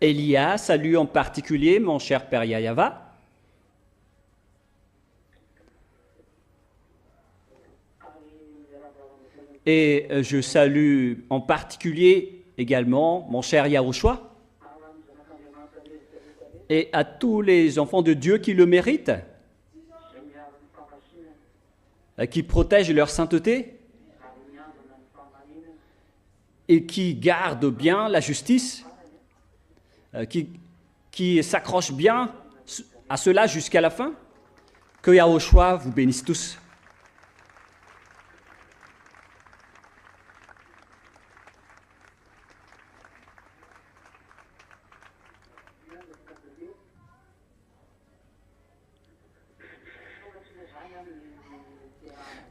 Elia salue en particulier mon cher Père Yayava. Et je salue en particulier également mon cher Yahushua. Et à tous les enfants de Dieu qui le méritent, qui protègent leur sainteté et qui gardent bien la justice, qui s'accrochent bien à cela jusqu'à la fin. Que Yahushua vous bénisse tous.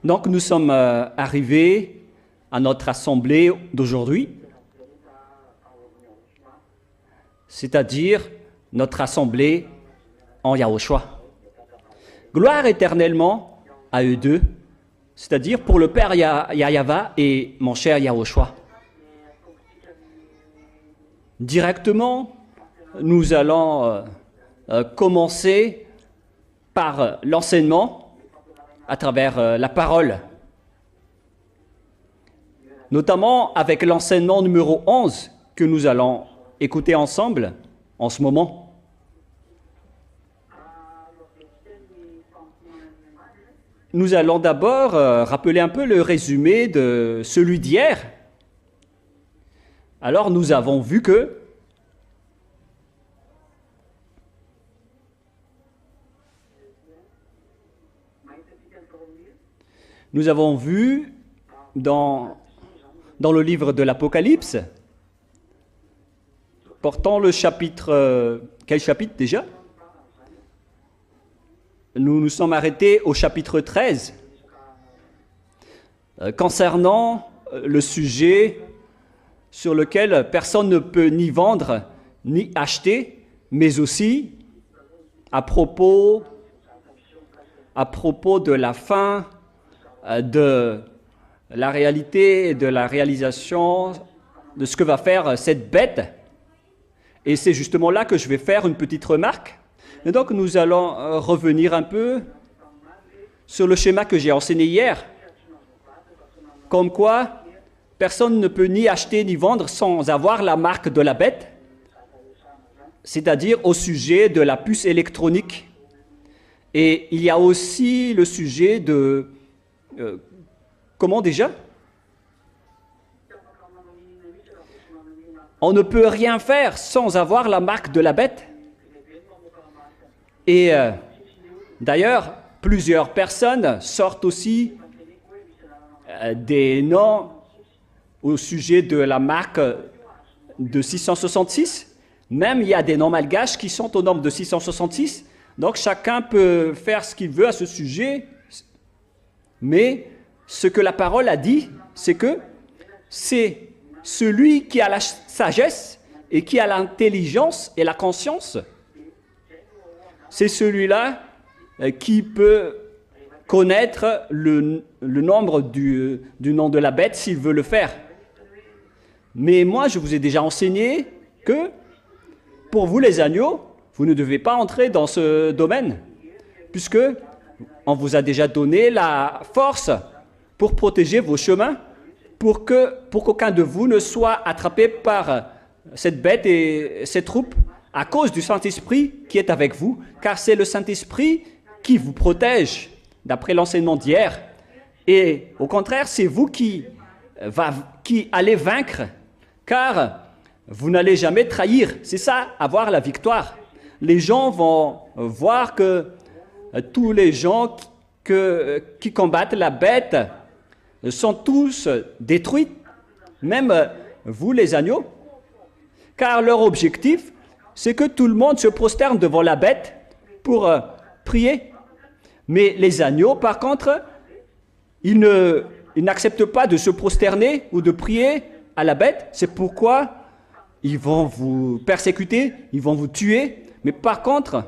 Donc nous sommes arrivés à notre assemblée d'aujourd'hui, c'est-à-dire notre assemblée en Yahushua. Gloire éternellement à eux deux, c'est-à-dire pour le Père Yayava et mon cher Yahushua. Directement, nous allons commencer par l'enseignement à travers la parole, notamment avec l'enseignement numéro 11 que nous allons écouter ensemble en ce moment. Nous allons d'abord rappeler un peu le résumé de celui d'hier. Alors nous avons vu que nous avons vu dans le livre de l'Apocalypse, portant le chapitre... quel chapitre déjà? Nous nous sommes arrêtés au chapitre 13, concernant le sujet sur lequel personne ne peut ni vendre ni acheter, mais aussi à propos de la fin de la réalité et de la réalisation de ce que va faire cette bête. Et c'est justement là que je vais faire une petite remarque. Et donc nous allons revenir un peu sur le schéma que j'ai enseigné hier. Comme quoi, personne ne peut ni acheter ni vendre sans avoir la marque de la bête, c'est-à-dire au sujet de la puce électronique. Et il y a aussi le sujet de... comment déjà? On ne peut rien faire sans avoir la marque de la bête. Et d'ailleurs, plusieurs personnes sortent aussi des noms au sujet de la marque de 666. Même il y a des noms malgaches qui sont au nombre de 666. Donc chacun peut faire ce qu'il veut à ce sujet. Mais ce que la parole a dit, c'est que c'est celui qui a la sagesse et qui a l'intelligence et la conscience, c'est celui-là qui peut connaître le nombre du nom de la bête s'il veut le faire. Mais moi, je vous ai déjà enseigné que pour vous, les agneaux, vous ne devez pas entrer dans ce domaine, puisque on vous a déjà donné la force pour protéger vos chemins, pour qu'aucun de vous ne soit attrapé par cette bête et cette troupe à cause du Saint-Esprit qui est avec vous, car c'est le Saint-Esprit qui vous protège, d'après l'enseignement d'hier. Et au contraire, c'est vous qui allez vaincre, car vous n'allez jamais trahir. C'est ça, avoir la victoire. Les gens vont voir que tous les gens qui combattent la bête sont tous détruits, même vous les agneaux, car leur objectif, c'est que tout le monde se prosterne devant la bête pour prier. Mais les agneaux, par contre, ils n'acceptent pas de se prosterner ou de prier à la bête. C'est pourquoi ils vont vous persécuter, ils vont vous tuer. Mais par contre,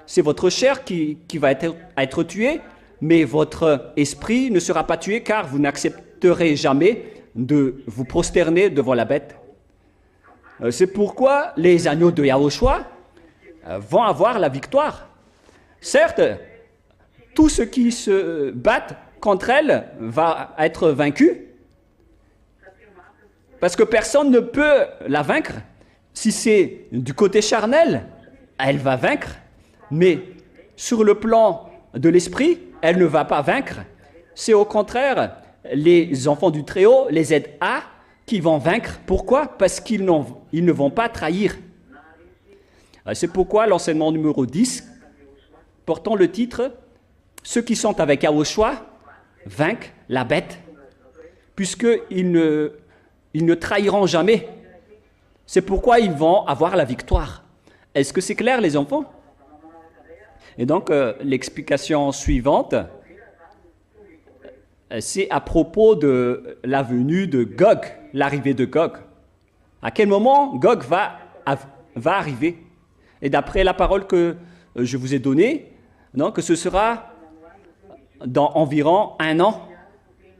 c'est votre chair qui va être tuée, mais votre esprit ne sera pas tué, car vous n'accepterez jamais de vous prosterner devant la bête. C'est pourquoi les agneaux de Yahushua vont avoir la victoire. Certes, tous ceux qui se battent contre elle va être vaincu, parce que personne ne peut la vaincre. Si c'est du côté charnel, elle va vaincre, mais sur le plan de l'esprit, elle ne va pas vaincre. C'est au contraire les enfants du Très-Haut, les ZA, qui vont vaincre. Pourquoi? Parce qu'ils ne vont pas trahir. C'est pourquoi l'enseignement numéro 10, portant le titre « Ceux qui sont avec Yahushua vaincent la bête », puisqu'ils ne trahiront jamais. C'est pourquoi ils vont avoir la victoire. Est-ce que c'est clair, les enfants? Et donc, l'explication suivante, c'est à propos de la venue de Gog, l'arrivée de Gog. À quel moment Gog va arriver? Et d'après la parole que je vous ai donnée, donc ce sera dans environ 1 an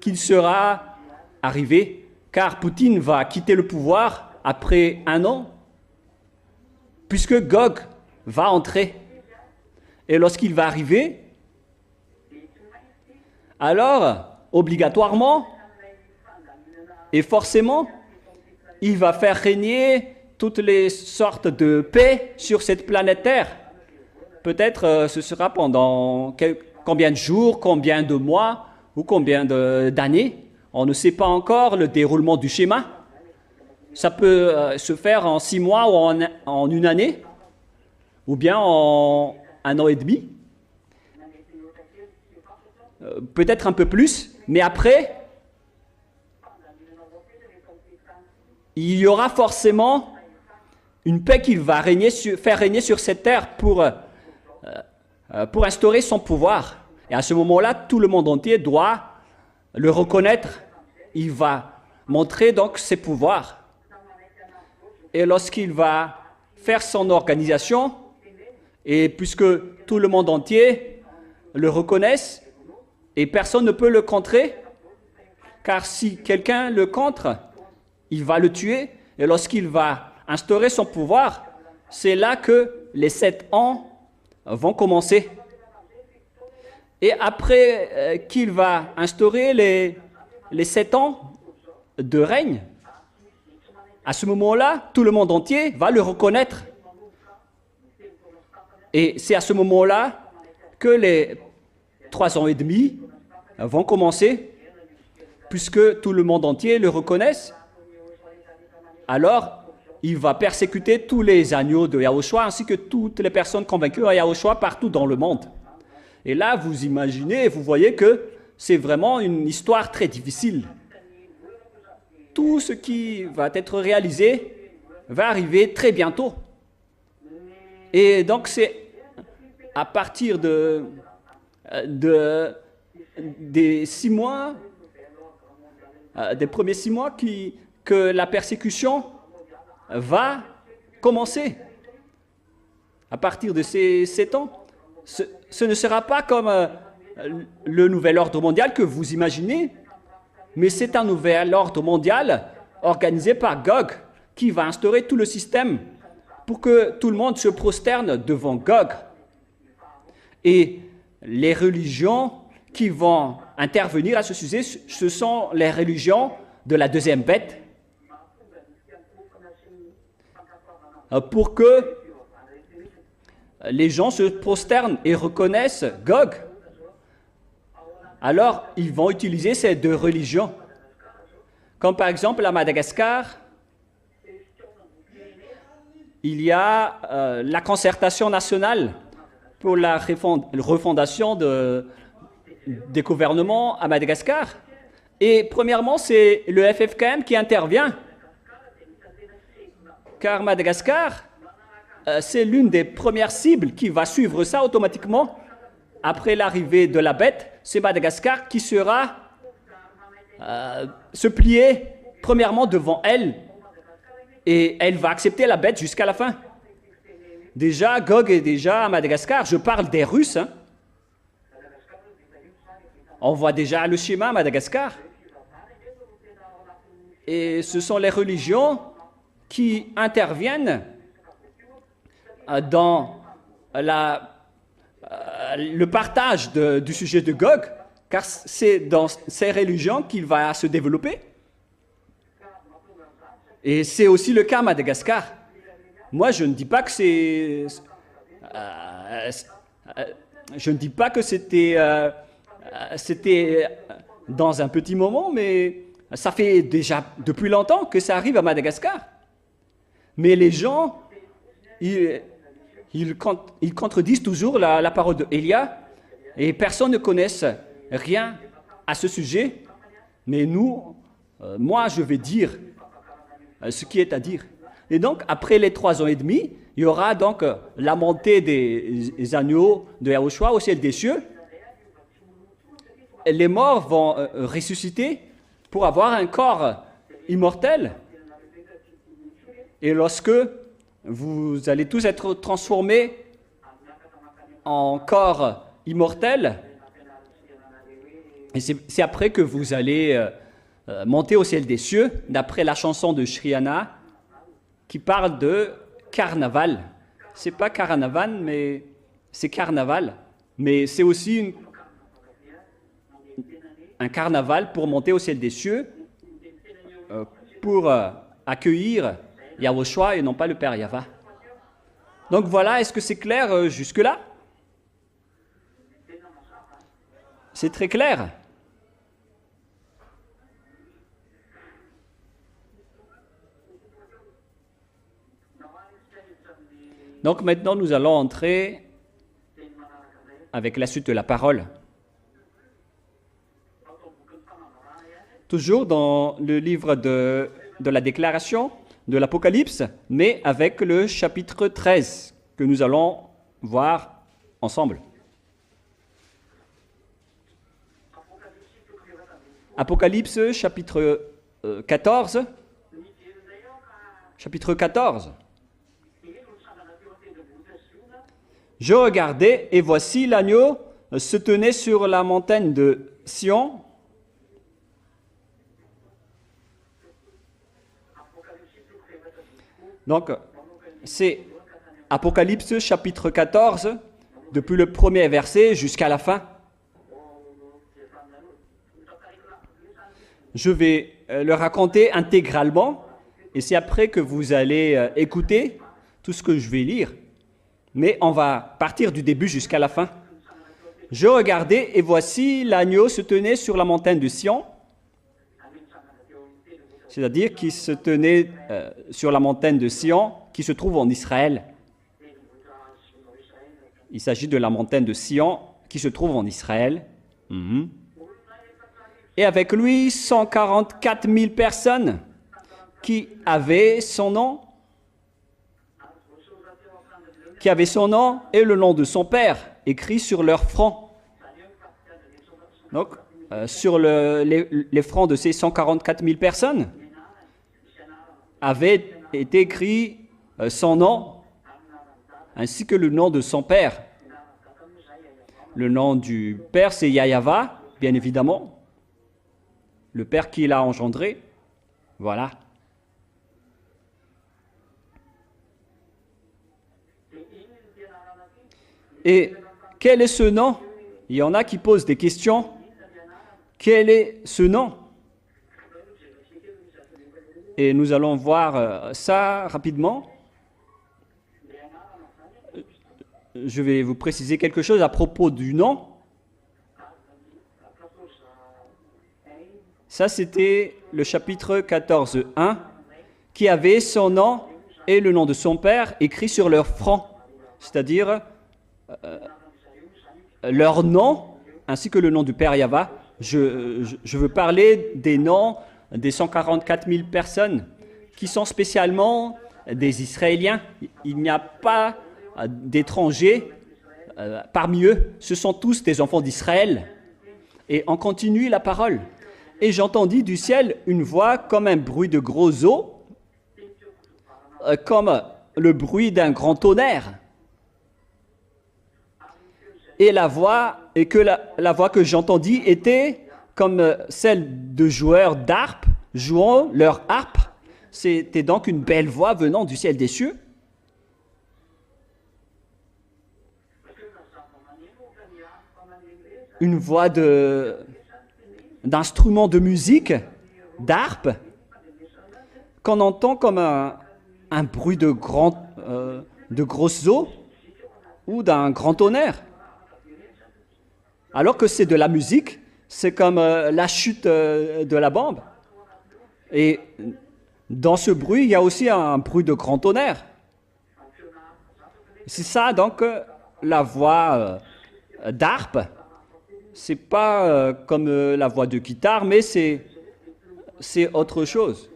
qu'il sera arrivé, car Poutine va quitter le pouvoir après 1 an, puisque Gog va entrer. Et lorsqu'il va arriver, alors, obligatoirement et forcément, il va faire régner toutes les sortes de paix sur cette planète Terre. Peut-être ce sera pendant combien de jours, combien de mois ou combien d'années. On ne sait pas encore le déroulement du schéma. Ça peut se faire en 6 mois ou en 1 année, ou bien en 1 an et demi. Peut-être un peu plus, mais après, il y aura forcément une paix qu'il va faire régner sur cette terre pour instaurer son pouvoir. Et à ce moment-là, tout le monde entier doit le reconnaître. Il va montrer donc ses pouvoirs. Et lorsqu'il va faire son organisation, et puisque tout le monde entier le reconnaisse, et personne ne peut le contrer, car si quelqu'un le contre, il va le tuer, et lorsqu'il va instaurer son pouvoir, c'est là que les 7 ans vont commencer. Et après qu'il va instaurer les 7 ans de règne, à ce moment-là, tout le monde entier va le reconnaître. Et c'est à ce moment-là que les 3 ans et demi vont commencer, puisque tout le monde entier le reconnaisse. Alors, il va persécuter tous les agneaux de Yahushua, ainsi que toutes les personnes convaincues à Yahushua partout dans le monde. Et là, vous imaginez, vous voyez que c'est vraiment une histoire très difficile. Tout ce qui va être réalisé va arriver très bientôt. Et donc, c'est à partir des 6 mois, des premiers 6 mois que la persécution va commencer. À partir de ces 7 ans, ce ne sera pas comme le nouvel ordre mondial que vous imaginez, mais c'est un nouvel ordre mondial organisé par Gog qui va instaurer tout le système pour que tout le monde se prosterne devant Gog. Et les religions qui vont intervenir à ce sujet, ce sont les religions de la deuxième bête, pour que les gens se prosternent et reconnaissent Gog. Alors, ils vont utiliser ces 2 religions. Comme par exemple à Madagascar, il y a la concertation nationale pour la refondation des gouvernements à Madagascar. Et premièrement, c'est le FFKM qui intervient. Car Madagascar, c'est l'une des premières cibles qui va suivre ça automatiquement. Après l'arrivée de la bête, c'est Madagascar qui sera se plier premièrement devant elle. Et elle va accepter la bête jusqu'à la fin. Déjà, Gog est déjà à Madagascar. Je parle des Russes. Hein. On voit déjà le schéma à Madagascar. Et ce sont les religions qui interviennent dans le partage du sujet de Gog, car c'est dans ces religions qu'il va se développer. Et c'est aussi le cas à Madagascar. Moi, je ne dis pas que je ne dis pas que c'était dans un petit moment, mais ça fait déjà depuis longtemps que ça arrive à Madagascar. Mais les gens, ils contredisent toujours la parole de Élia, et personne ne connaisse rien à ce sujet. Mais moi, je vais dire ce qui est à dire. Et donc, après les 3 ans et demi, il y aura donc la montée des agneaux de Yahushua au ciel des cieux. Les morts vont ressusciter pour avoir un corps immortel. Et lorsque vous allez tous être transformés en corps immortel, et c'est après que vous allez monter au ciel des cieux, d'après la chanson de Shriana, qui parle de carnaval. C'est pas carnaval, mais c'est carnaval. Mais c'est aussi un carnaval pour monter au ciel des cieux, pour accueillir Yahushua et non pas le Père Yahva. Donc voilà, est-ce que c'est clair jusque-là? C'est très clair. Donc maintenant, nous allons entrer avec la suite de la parole. Toujours dans le livre de la déclaration de l'Apocalypse, mais avec le chapitre 13 que nous allons voir ensemble. Apocalypse chapitre 14. Chapitre 14. Je regardais, et voici l'agneau se tenait sur la montagne de Sion. Donc, c'est Apocalypse chapitre 14, depuis le premier verset jusqu'à la fin. Je vais le raconter intégralement, et c'est après que vous allez écouter tout ce que je vais lire. Mais on va partir du début jusqu'à la fin. Je regardais, et voici l'agneau se tenait sur la montagne de Sion, c'est-à-dire qu'il se tenait sur la montagne de Sion, qui se trouve en Israël. Il s'agit de la montagne de Sion, qui se trouve en Israël. Et avec lui, 144 000 personnes qui avaient son nom, et le nom de son père écrit sur leur front. Donc, sur les fronts de ces 144 000 personnes, avait été écrit son nom, ainsi que le nom de son père. Le nom du père, c'est Yahva, bien évidemment. Le père qui l'a engendré. Voilà. Et quel est ce nom? Il y en a qui posent des questions. Quel est ce nom? Et nous allons voir ça rapidement. Je vais vous préciser quelque chose à propos du nom. Ça, c'était le chapitre 14, 1, qui avait son nom et le nom de son père écrit sur leur front, c'est-à-dire leur nom ainsi que le nom du père Yahva. Je veux parler des noms des 144 000 personnes qui sont spécialement des Israéliens. Il n'y a pas d'étrangers parmi eux. Ce sont tous des enfants d'Israël. Et on continue la parole. Et j'entendis du ciel une voix comme un bruit de gros eaux, comme le bruit d'un grand tonnerre. Et la voix que j'entendis était comme celle de joueurs d'harpe jouant leur harpe C'était donc une belle voix venant du ciel des cieux. Une voix d'instrument de musique, d'harpe, qu'on entend comme un bruit de grosses eaux ou d'un grand tonnerre. Alors que c'est de la musique, c'est comme la chute de la bombe. Et dans ce bruit, il y a aussi un bruit de grand tonnerre. C'est ça donc la voix d'harpe. C'est pas comme la voix de guitare, mais c'est autre chose.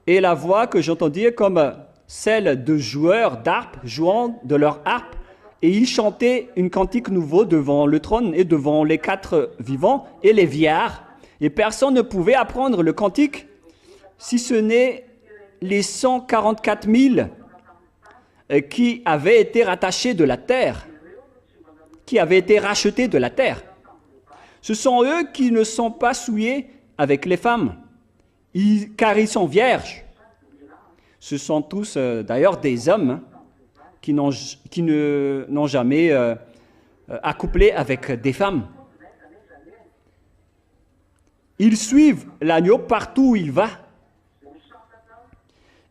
Et la voix que j'entends dire comme celle de joueurs d'harpe jouant de leur harpe, et ils chantaient une cantique nouveau devant le trône et devant les quatre vivants et les vieillards. Et personne ne pouvait apprendre le cantique, si ce n'est les 144 000 qui avaient été rattachés de la terre, qui avaient été rachetés de la terre. Ce sont eux qui ne sont pas souillés avec les femmes, car ils sont vierges. Ce sont tous d'ailleurs des hommes qui n'ont jamais accouplé avec des femmes. Ils suivent l'agneau partout où il va.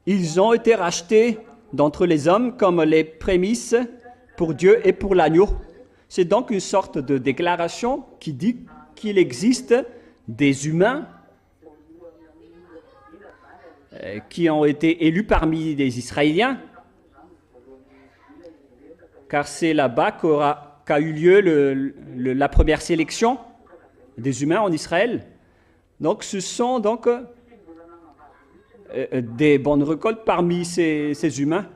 Ils ont été rachetés d'entre les hommes comme les prémices pour Dieu et pour l'agneau. C'est donc une sorte de déclaration qui dit qu'il existe des humains qui ont été élus parmi les Israéliens, car c'est là-bas qu'a eu lieu la première sélection des humains en Israël. Donc ce sont donc des bonnes récoltes parmi ces humains.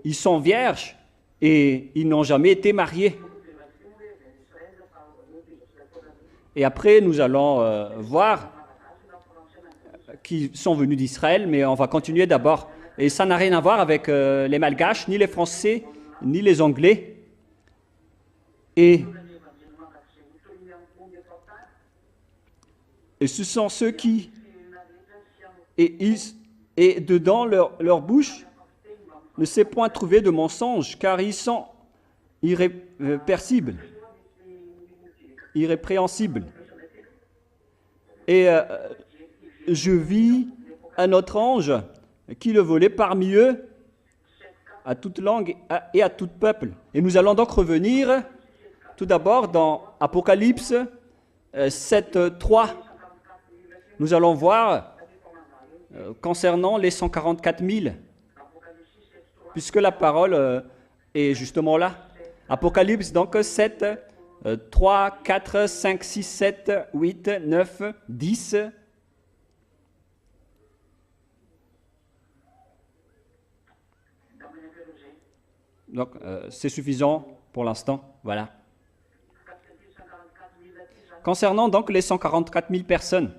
Ils sont vierges et ils n'ont jamais été mariés. Et après, nous allons voir qui sont venus d'Israël, mais on va continuer d'abord. Et ça n'a rien à voir avec les Malgaches, ni les Français, ni les Anglais. Et ce sont ceux qui... Et dedans leur bouche ne s'est point trouvé de mensonge, car ils sont irrépréhensibles. Et je vis un autre ange qui le volait parmi eux, à toute langue et à tout peuple. Et nous allons donc revenir tout d'abord dans Apocalypse 7, 3. Nous allons voir concernant les 144 000, puisque la parole est justement là. Apocalypse donc 7, 3, 4, 5, 6, 7, 8, 9, 10. Donc, c'est suffisant pour l'instant. Voilà. Concernant donc les 144 000 personnes,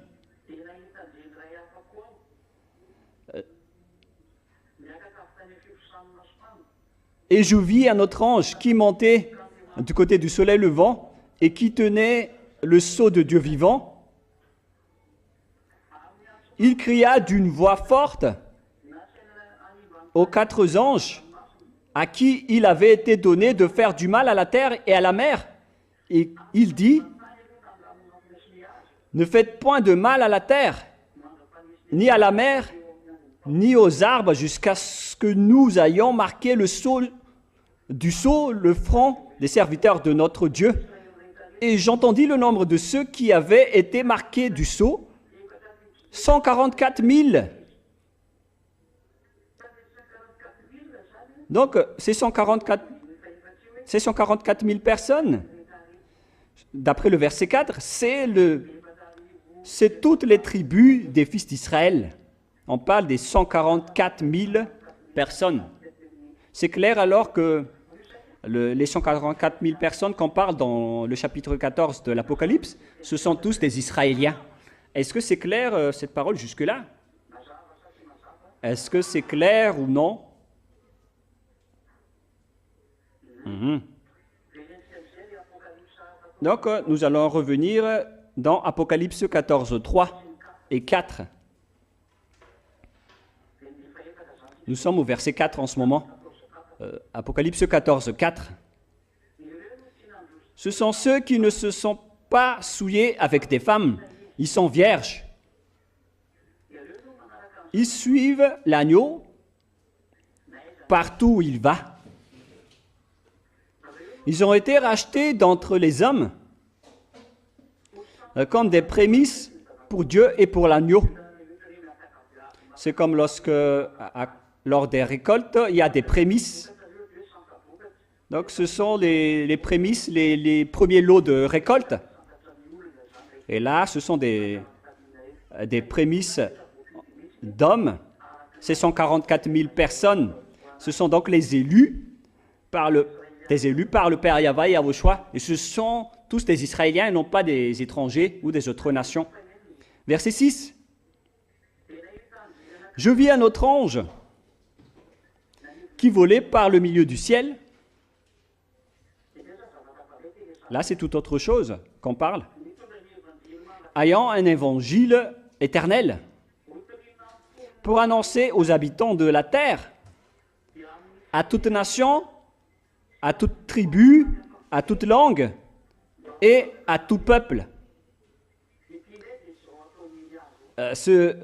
et je vis un autre ange qui montait du côté du soleil levant et qui tenait le sceau de Dieu vivant. Il cria d'une voix forte aux 4 anges à qui il avait été donné de faire du mal à la terre et à la mer. Et il dit, ne faites point de mal à la terre, ni à la mer, ni aux arbres, jusqu'à ce que nous ayons marqué le sceau le front des serviteurs de notre Dieu. Et j'entendis le nombre de ceux qui avaient été marqués du sceau, 144 000. Donc, ces 144 000 personnes, d'après le verset 4, c'est toutes les tribus des fils d'Israël. On parle des 144 000 personnes. C'est clair alors que les 144 000 personnes qu'on parle dans le chapitre 14 de l'Apocalypse, ce sont tous des Israéliens. Est-ce que c'est clair cette parole jusque-là? Est-ce que c'est clair ou non? Donc, nous allons revenir dans Apocalypse 14, 3 et 4. Nous sommes au verset 4 en ce moment. Apocalypse 14, 4. Ce sont ceux qui ne se sont pas souillés avec des femmes. Ils sont vierges. Ils suivent l'agneau partout où il va. Ils ont été rachetés d'entre les hommes comme des prémices pour Dieu et pour l'agneau. C'est comme lorsque, lors des récoltes, il y a des prémices. Donc, ce sont les prémices, les premiers lots de récolte. Et là, ce sont des prémices d'hommes. C'est 144 000 personnes. Ce sont donc les élus des élus par le Père Yahweh et Yahushua. Et ce sont tous des Israéliens et non pas des étrangers ou des autres nations. Verset 6. Je vis un autre ange qui volait par le milieu du ciel. Là, c'est tout autre chose qu'on parle. Ayant un évangile éternel pour annoncer aux habitants de la terre, à toute nation, à toute tribu, à toute langue et à tout peuple. Ce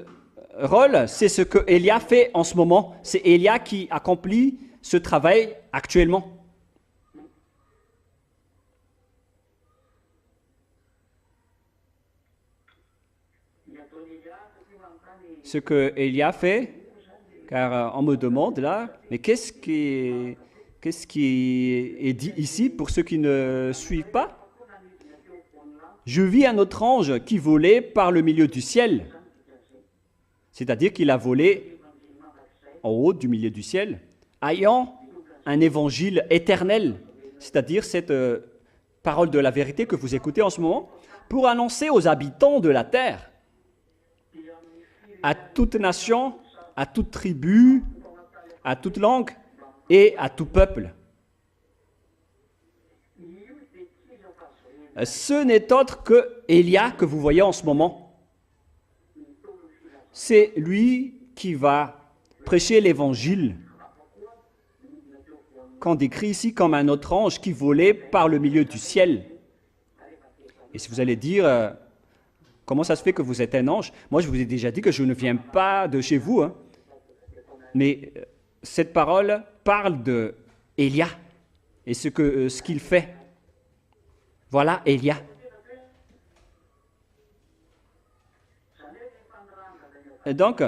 rôle, c'est ce que Élia fait en ce moment. C'est Élia qui accomplit ce travail actuellement. Ce que Élia fait, car on me demande là, mais qu'est-ce qui est dit ici pour ceux qui ne suivent pas? Je vis un autre ange qui volait par le milieu du ciel. C'est-à-dire qu'il a volé en haut du milieu du ciel, ayant un évangile éternel, c'est-à-dire cette parole de la vérité que vous écoutez en ce moment, pour annoncer aux habitants de la terre, à toute nation, à toute tribu, à toute langue et à tout peuple. Ce n'est autre que Élia que vous voyez en ce moment. C'est lui qui va prêcher l'évangile, qu'on décrit ici comme un autre ange qui volait par le milieu du ciel. Et si vous allez dire, comment ça se fait que vous êtes un ange? Moi, je vous ai déjà dit que je ne viens pas de chez vous. Hein. Mais cette parole parle de Élia et ce qu'il fait. Voilà Élia. Et donc,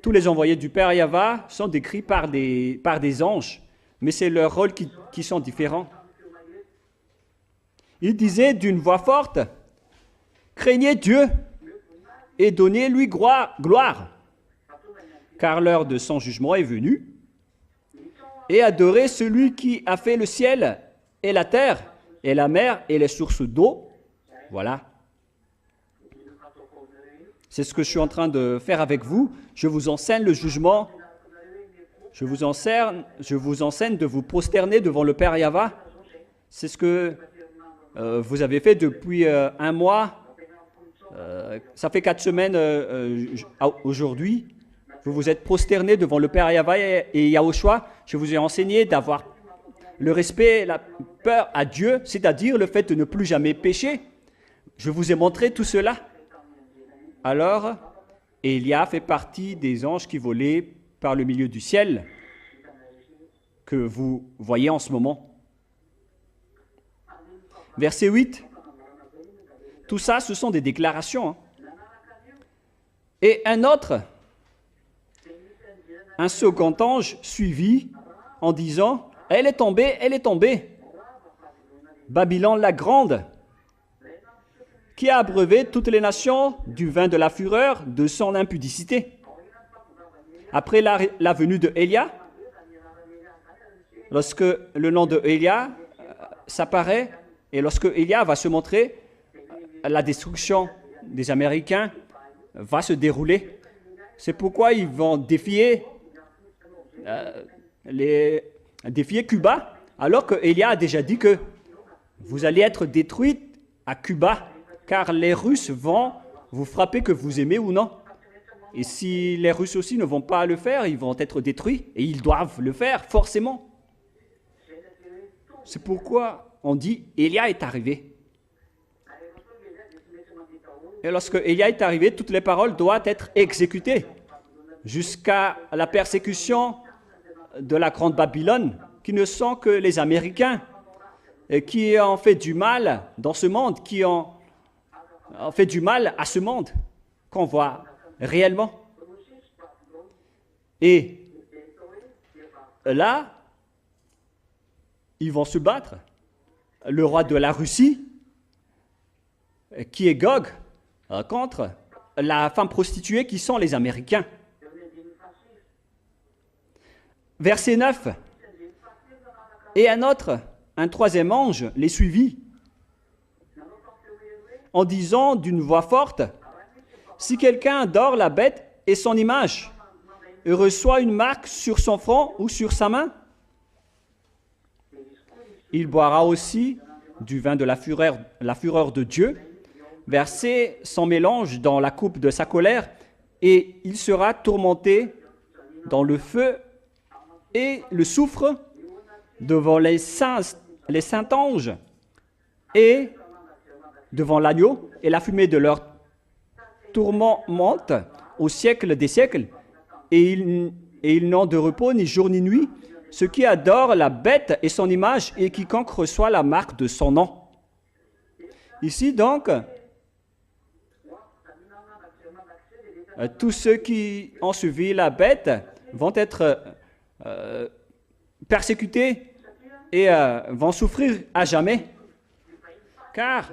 tous les envoyés du Père Yahweh sont décrits par des anges, mais c'est leurs rôles qui sont différents. Il disait d'une voix forte, « Craignez Dieu et donnez-lui gloire, car l'heure de son jugement est venue, et adorez celui qui a fait le ciel et la terre, et la mer et les sources d'eau. » Voilà. C'est ce que je suis en train de faire avec vous. Je vous enseigne le jugement. Je vous enseigne de vous prosterner devant le Père Yahweh. C'est ce que vous avez fait depuis un mois. Ça fait 4 semaines aujourd'hui. Vous vous êtes prosterné devant le Père Yahweh et Yahushua. Je vous ai enseigné d'avoir le respect, la peur à Dieu, c'est-à-dire le fait de ne plus jamais pécher. Je vous ai montré tout cela. Alors, Élia fait partie des anges qui volaient par le milieu du ciel que vous voyez en ce moment. Verset 8. Tout ça, ce sont des déclarations. Hein. Et un second ange suivit en disant, « Elle est tombée, Babylone la grande, qui a abreuvé toutes les nations du vin de la fureur de son impudicité. » Après la venue de Élia, lorsque le nom de Élia s'apparaît, et lorsque Élia va se montrer, la destruction des Américains va se dérouler. C'est pourquoi ils vont défier Cuba, alors que Élia a déjà dit que vous allez être détruits à Cuba, car les Russes vont vous frapper que vous aimez ou non. Et si les Russes aussi ne vont pas le faire, ils vont être détruits. Et ils doivent le faire, forcément. C'est pourquoi on dit Élia est arrivé. Et lorsque Élia est arrivé, toutes les paroles doivent être exécutées jusqu'à la persécution de la grande Babylone, qui ne sont que les Américains, et qui ont fait du mal dans ce monde, qui ont fait du mal à ce monde qu'on voit réellement. Et là, ils vont se battre. Le roi de la Russie, qui est Gog, contre la femme prostituée qui sont les Américains. Verset 9. Et un troisième ange les suivit, en disant d'une voix forte, si quelqu'un adore la bête et son image, et reçoit une marque sur son front ou sur sa main, il boira aussi du vin de la fureur de Dieu, versé sans mélange dans la coupe de sa colère, et il sera tourmenté dans le feu et le soufre devant les saints anges et devant l'agneau, et la fumée de leur tourment monte au siècle des siècles, et ils n'ont de repos ni jour ni nuit, ceux qui adorent la bête et son image, et quiconque reçoit la marque de son nom. Ici donc, tous ceux qui ont suivi la bête vont être persécutés et vont souffrir à jamais, car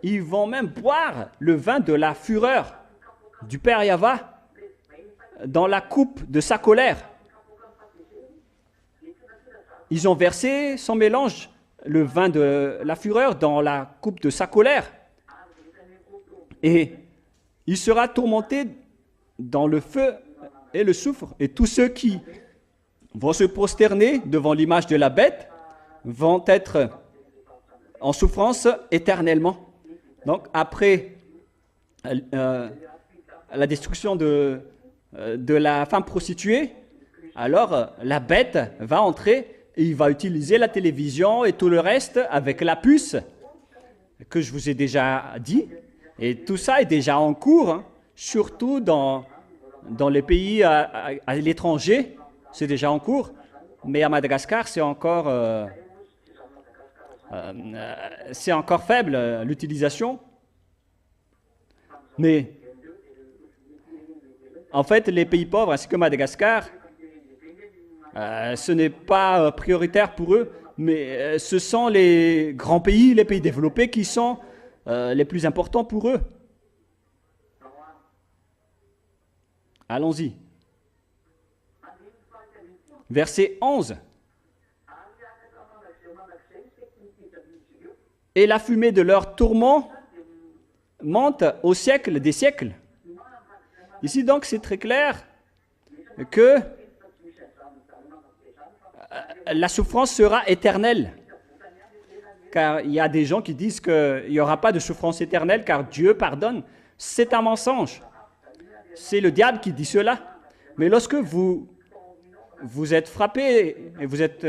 ils vont même boire le vin de la fureur du Père Yahva dans la coupe de sa colère. Ils ont versé sans mélange le vin de la fureur dans la coupe de sa colère. Et il sera tourmenté dans le feu et le soufre. Et tous ceux qui vont se prosterner devant l'image de la bête vont être en souffrance éternellement. Donc après la destruction de la femme prostituée, alors la bête va entrer et il va utiliser la télévision et tout le reste avec la puce que je vous ai déjà dit. Et tout ça est déjà en cours, hein, surtout dans les pays à l'étranger, c'est déjà en cours. Mais à Madagascar, c'est encore faible l'utilisation. Mais en fait, les pays pauvres ainsi que Madagascar, ce n'est pas prioritaire pour eux, mais ce sont les grands pays, les pays développés qui sont les plus importants pour eux. Allons-y. Verset 11. Et la fumée de leur tourment monte au siècle des siècles. Ici donc c'est très clair que la souffrance sera éternelle. Car il y a des gens qui disent qu'il n'y aura pas de souffrance éternelle car Dieu pardonne. C'est un mensonge. C'est le diable qui dit cela. Mais lorsque vous êtes frappé et vous êtes...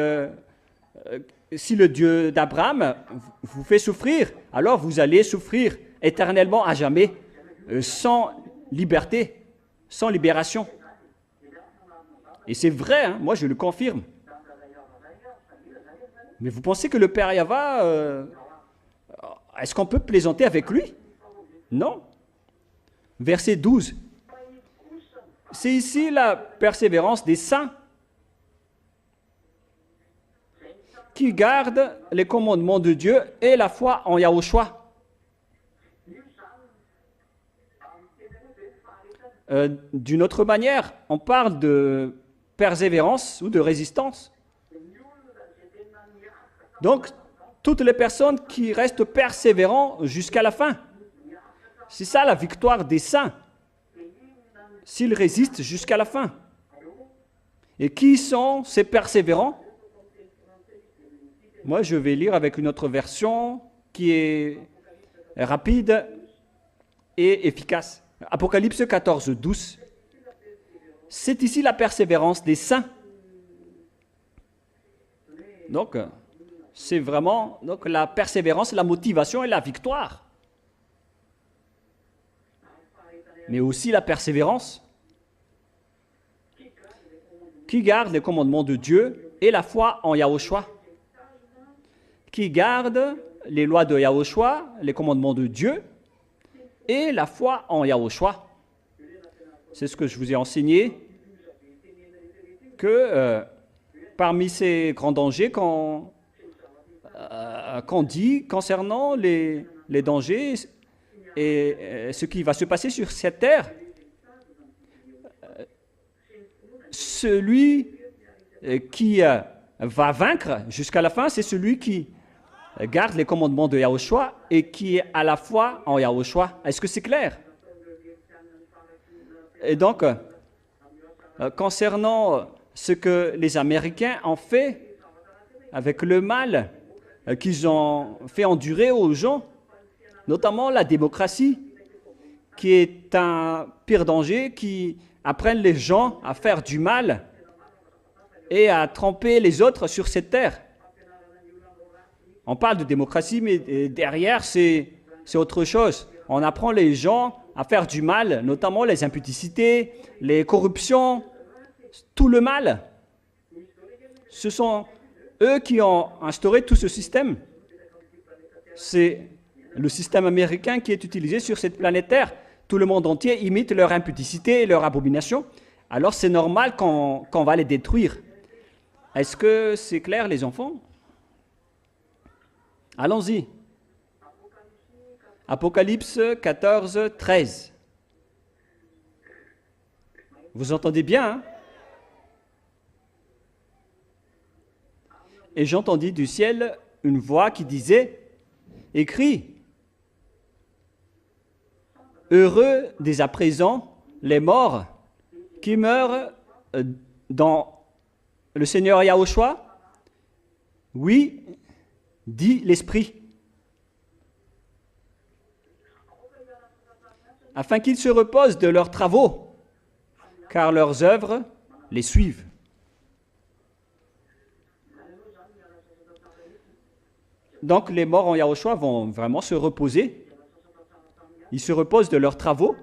si le Dieu d'Abraham vous fait souffrir, alors vous allez souffrir éternellement à jamais, sans liberté, sans libération. Et c'est vrai, hein, moi je le confirme. Mais vous pensez que le Père Yahva, est-ce qu'on peut plaisanter avec lui? Non. Verset 12. C'est ici la persévérance des saints qui gardent les commandements de Dieu et la foi en Yahushua. D'une autre manière, on parle de persévérance ou de résistance. Donc, toutes les personnes qui restent persévérants jusqu'à la fin. C'est ça la victoire des saints. S'ils résistent jusqu'à la fin. Et qui sont ces persévérants? Moi, je vais lire avec une autre version qui est rapide et efficace. Apocalypse 14, 12. c'est ici la persévérance des saints. Donc, c'est vraiment donc, la persévérance, la motivation et la victoire. Mais aussi la persévérance qui garde les commandements de Dieu et la foi en Yahushua. Qui garde les lois de Yahushua, les commandements de Dieu et la foi en Yahushua. C'est ce que je vous ai enseigné, que parmi ces grands dangers qu'on dit concernant les dangers et ce qui va se passer sur cette terre, celui qui va vaincre jusqu'à la fin, c'est celui qui garde les commandements de Yahushua et qui est à la fois en Yahushua. Est-ce que c'est clair? Et donc, concernant ce que les Américains ont fait avec le mal qu'ils ont fait endurer aux gens, notamment la démocratie, qui est un pire danger, qui apprennent les gens à faire du mal et à tromper les autres sur cette terre. On parle de démocratie, mais derrière, c'est autre chose. On apprend les gens à faire du mal, notamment les impudicités, les corruptions, tout le mal. Ce sont eux qui ont instauré tout ce système. C'est le système américain qui est utilisé sur cette planète Terre. Tout le monde entier imite leur impudicité et leur abomination. Alors c'est normal qu'on va les détruire. Est-ce que c'est clair, les enfants? Allons-y. Apocalypse 14, 13. Vous entendez bien, hein? Et j'entendis du ciel une voix qui disait, « Écris, heureux dès à présent les morts qui meurent dans le Seigneur Yahushua. Oui, dit l'Esprit, afin qu'ils se reposent de leurs travaux, car leurs œuvres les suivent. » Donc les morts en Yahushua vont vraiment se reposer. Ils se reposent de leurs travaux,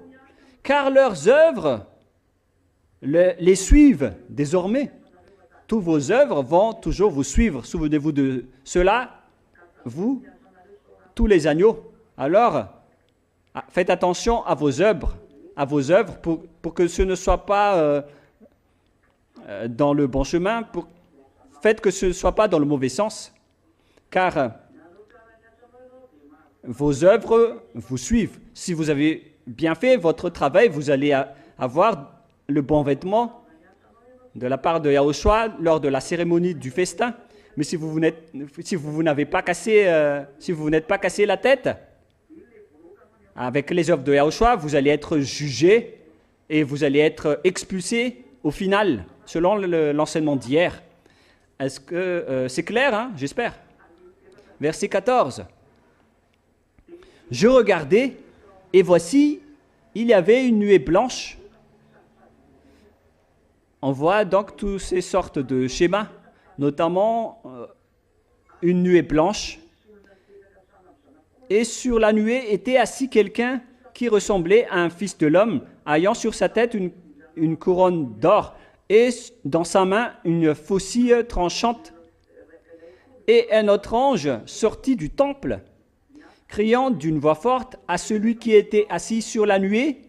car leurs œuvres les suivent désormais. Toutes vos œuvres vont toujours vous suivre. Souvenez-vous de cela, vous, tous les agneaux. Alors, faites attention à vos œuvres pour que ce ne soit pas dans le bon chemin. Faites que ce ne soit pas dans le mauvais sens, car vos œuvres vous suivent. Si vous avez bien fait votre travail, vous allez avoir le bon vêtement de la part de Yahushua lors de la cérémonie du festin. Mais si vous n'êtes pas cassé la tête avec les œuvres de Yahushua, vous allez être jugé et vous allez être expulsé au final, selon l'enseignement d'hier. Est-ce que c'est clair, hein? J'espère. Verset 14. Je regardais, et voici, il y avait une nuée blanche. On voit donc toutes ces sortes de schémas, notamment une nuée blanche. Et sur la nuée était assis quelqu'un qui ressemblait à un fils de l'homme, ayant sur sa tête une couronne d'or, et dans sa main une faucille tranchante. Et un autre ange sortit du temple, criant d'une voix forte à celui qui était assis sur la nuée,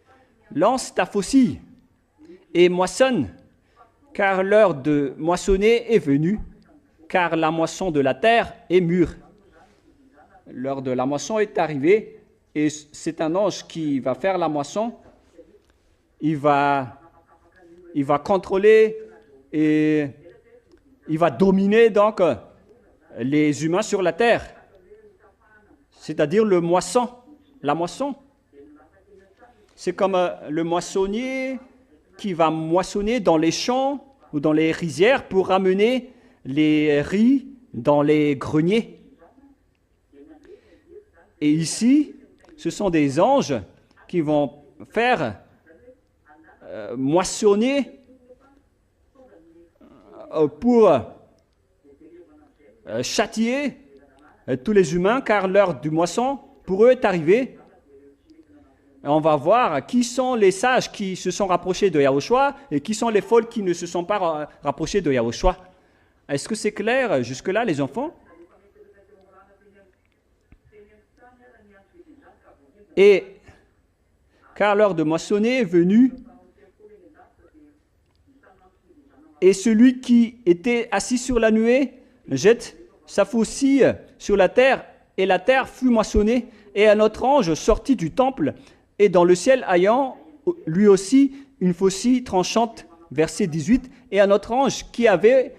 « Lance ta faucille et moissonne, car l'heure de moissonner est venue, car la moisson de la terre est mûre. » L'heure de la moisson est arrivée, et c'est un ange qui va faire la moisson. Il va contrôler et il va dominer donc les humains sur la terre. C'est-à-dire la moisson. C'est comme le moissonnier qui va moissonner dans les champs ou dans les rizières pour ramener les riz dans les greniers. Et ici, ce sont des anges qui vont faire moissonner pour châtier tous les humains, car l'heure du moisson, pour eux, est arrivée. Et on va voir qui sont les sages qui se sont rapprochés de Yahushua et qui sont les folles qui ne se sont pas rapprochés de Yahushua. Est-ce que c'est clair jusque-là, les enfants? Et car l'heure de moissonner est venue, et celui qui était assis sur la nuée jette sa faucille sur la terre, et la terre fut moissonnée, et un autre ange sortit du temple, et dans le ciel ayant lui aussi une faucille tranchante, verset 18, et un autre ange qui avait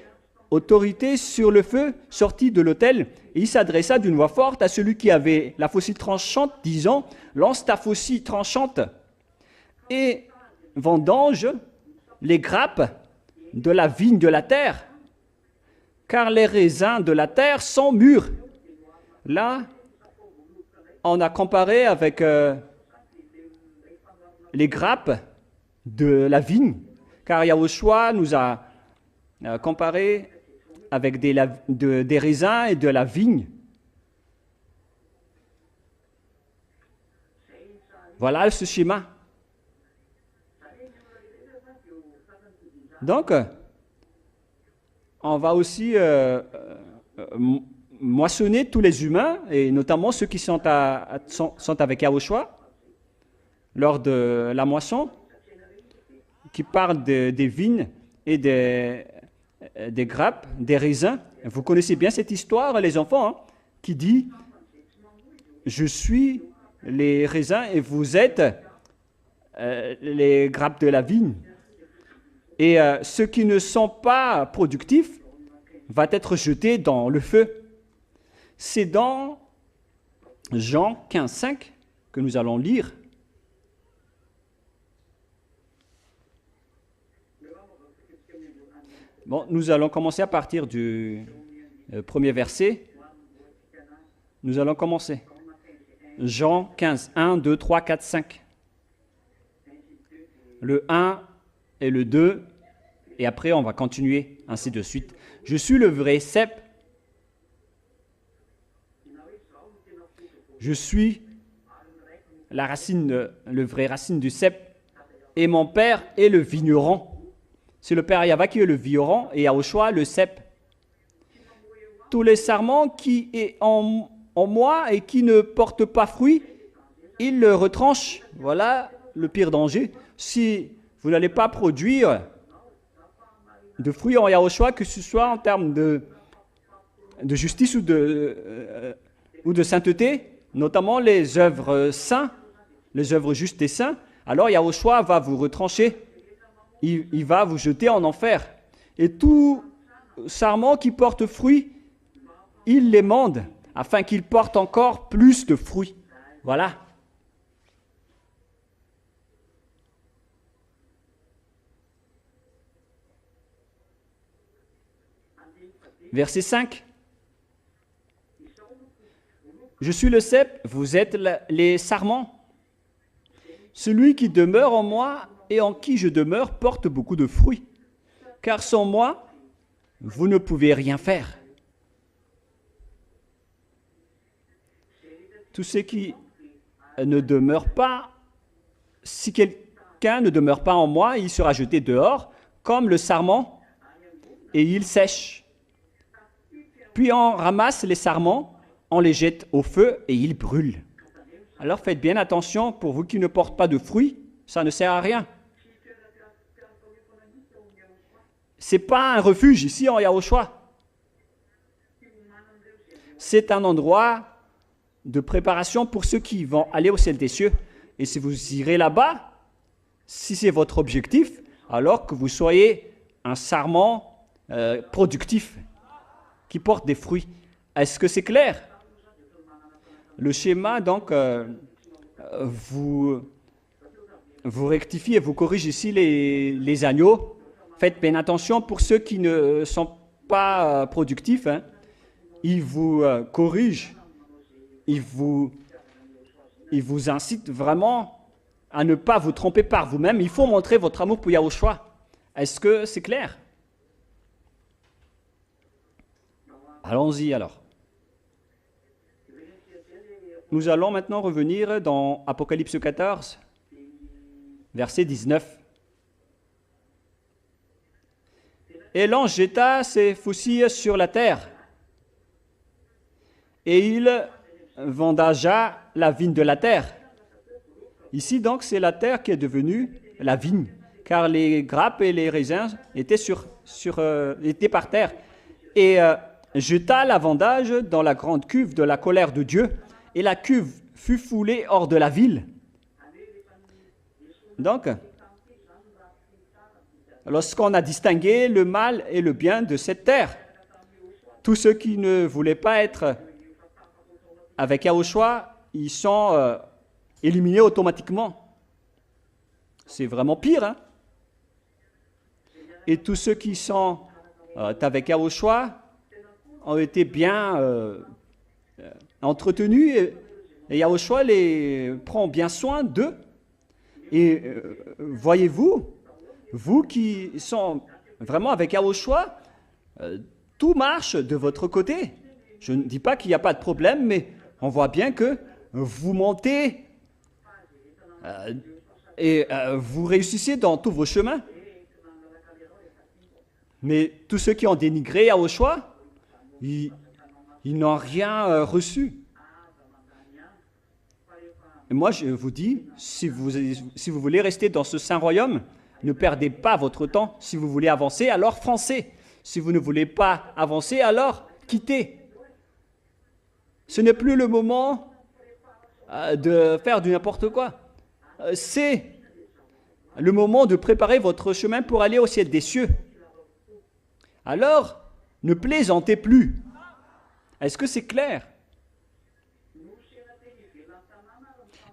autorité sur le feu sortit de l'autel, et il s'adressa d'une voix forte à celui qui avait la faucille tranchante, disant, lance ta faucille tranchante, et vendange les grappes de la vigne de la terre, car les raisins de la terre sont mûrs. Là, on a comparé avec les grappes de la vigne, car Yahushua nous a comparé avec des raisins et de la vigne. Voilà ce schéma. Donc, on va aussi moissonner tous les humains, et notamment ceux qui sont avec Yahushua, lors de la moisson, qui parle des vignes et des grappes, des raisins. Vous connaissez bien cette histoire, les enfants, hein, qui dit « Je suis les raisins et vous êtes les grappes de la vigne. » Et ceux qui ne sont pas productifs vont être jetés dans le feu. C'est dans Jean 15, 5 que nous allons lire. Bon, nous allons commencer à partir du premier verset. Nous allons commencer. Jean 15, 1, 2, 3, 4, 5. Le 1 et le 2, et après on va continuer, ainsi de suite. Je suis le vrai cep. Je suis la racine, le vrai racine du cep, et mon père est le vigneron. C'est le père Yahva qui est le vigneron, et Yahushua le cep. Tous les sarments qui est en moi et qui ne portent pas fruit, il le retranche. Voilà le pire danger. Si vous n'allez pas produire de fruits en Yahushua, que ce soit en termes de justice ou de sainteté, notamment les œuvres saintes, les œuvres justes et saintes, alors Yahushua va vous retrancher. Il va vous jeter en enfer. Et tout sarment qui porte fruit, il l'émande, afin qu'il porte encore plus de fruits. Voilà. Verset 5. Je suis le cep, vous êtes les sarments. Celui qui demeure en moi et en qui je demeure porte beaucoup de fruits. Car sans moi, vous ne pouvez rien faire. Tous ceux qui ne demeurent pas, si quelqu'un ne demeure pas en moi, il sera jeté dehors, comme le sarment, et il sèche. Puis on ramasse les sarments, on les jette au feu et ils brûlent. Alors faites bien attention, pour vous qui ne portent pas de fruits, ça ne sert à rien. Ce n'est pas un refuge ici en Yahushua. C'est un endroit de préparation pour ceux qui vont aller au ciel des cieux. Et si vous irez là-bas, si c'est votre objectif, alors que vous soyez un sarment productif qui porte des fruits. Est-ce que c'est clair? Le schéma, donc, vous rectifiez et vous corrigez ici les agneaux. Faites bien attention pour ceux qui ne sont pas productifs. Hein. Ils vous corrigent. Ils vous incitent vraiment à ne pas vous tromper par vous-même. Il faut montrer votre amour pour Yahushua. Est-ce que c'est clair? Allons-y alors. Nous allons maintenant revenir dans Apocalypse 14, verset 19. Et l'ange jeta ses faucilles sur la terre, et il vendagea la vigne de la terre. Ici donc, c'est la terre qui est devenue la vigne, car les grappes et les raisins étaient, étaient par terre. Et jeta la vendage dans la grande cuve de la colère de Dieu, et la cuve fut foulée hors de la ville. Donc, lorsqu'on a distingué le mal et le bien de cette terre, tous ceux qui ne voulaient pas être avec Yahushua, ils sont éliminés automatiquement. C'est vraiment pire, hein? Et tous ceux qui sont avec Yahushua ont été bien entretenus, et Yahushua les prend bien soin d'eux. Et voyez-vous, vous qui sont vraiment avec Yahushua, tout marche de votre côté. Je ne dis pas qu'il n'y a pas de problème, mais on voit bien que vous montez et vous réussissez dans tous vos chemins. Mais tous ceux qui ont dénigré Yahushua, ils n'ont rien reçu. Et moi, je vous dis, si vous voulez rester dans ce saint royaume, ne perdez pas votre temps. Si vous voulez avancer, alors foncez. Si vous ne voulez pas avancer, alors quittez. Ce n'est plus le moment de faire du n'importe quoi. C'est le moment de préparer votre chemin pour aller au ciel des cieux. Alors, ne plaisantez plus. Est-ce que c'est clair?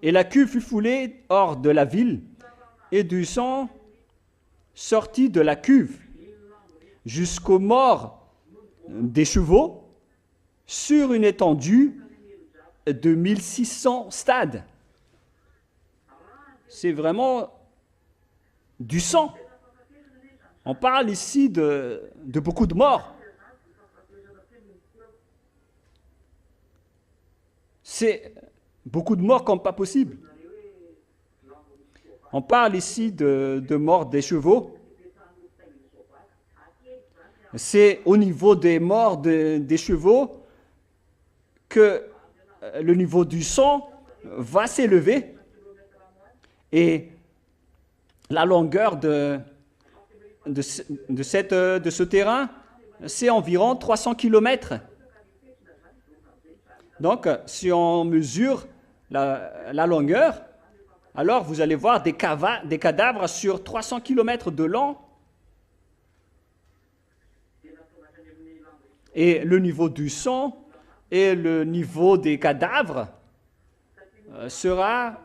Et la cuve fut foulée hors de la ville, et du sang sortit de la cuve jusqu'aux morts des chevaux sur une étendue de 1600 stades. C'est vraiment du sang. On parle ici de beaucoup de morts. C'est beaucoup de morts comme pas possible. On parle ici de morts des chevaux. C'est au niveau des morts des chevaux que le niveau du sang va s'élever. Et la longueur de ce terrain, c'est environ 300 km. Donc, si on mesure la longueur, alors vous allez voir des cadavres sur 300 km de long. Et le niveau du sang et le niveau des cadavres sera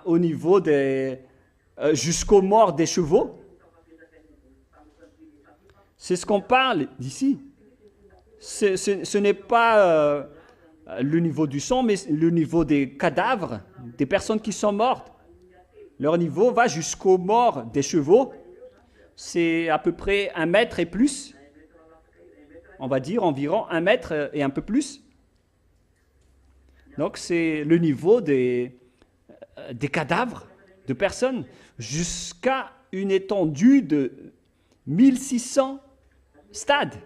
au niveau jusqu'aux morts des chevaux. C'est ce qu'on parle d'ici. Ce n'est pas le niveau du sang, mais le niveau des cadavres, des personnes qui sont mortes. Leur niveau va jusqu'aux morts des chevaux. C'est à peu près 1 mètre et plus. On va dire environ 1 mètre et un peu plus. Donc c'est le niveau des cadavres de personnes jusqu'à une étendue de 1600 stades.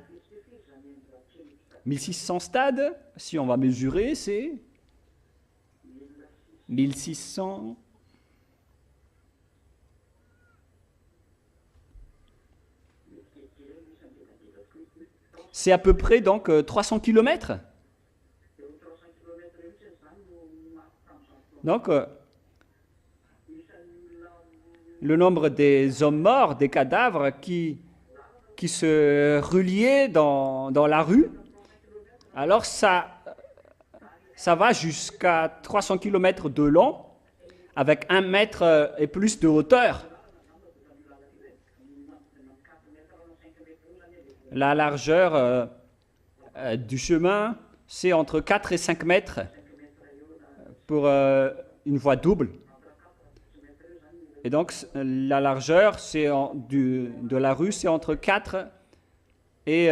1600 stades, si on va mesurer, c'est 1600. C'est à peu près donc 300 km. Donc, le nombre des hommes morts, des cadavres qui se reliaient dans la rue, alors ça va jusqu'à 300 km de long, avec 1 mètre et plus de hauteur. La largeur du chemin, c'est entre 4 et 5 mètres pour une voie double. Et donc, la largeur de la rue, c'est entre 4 et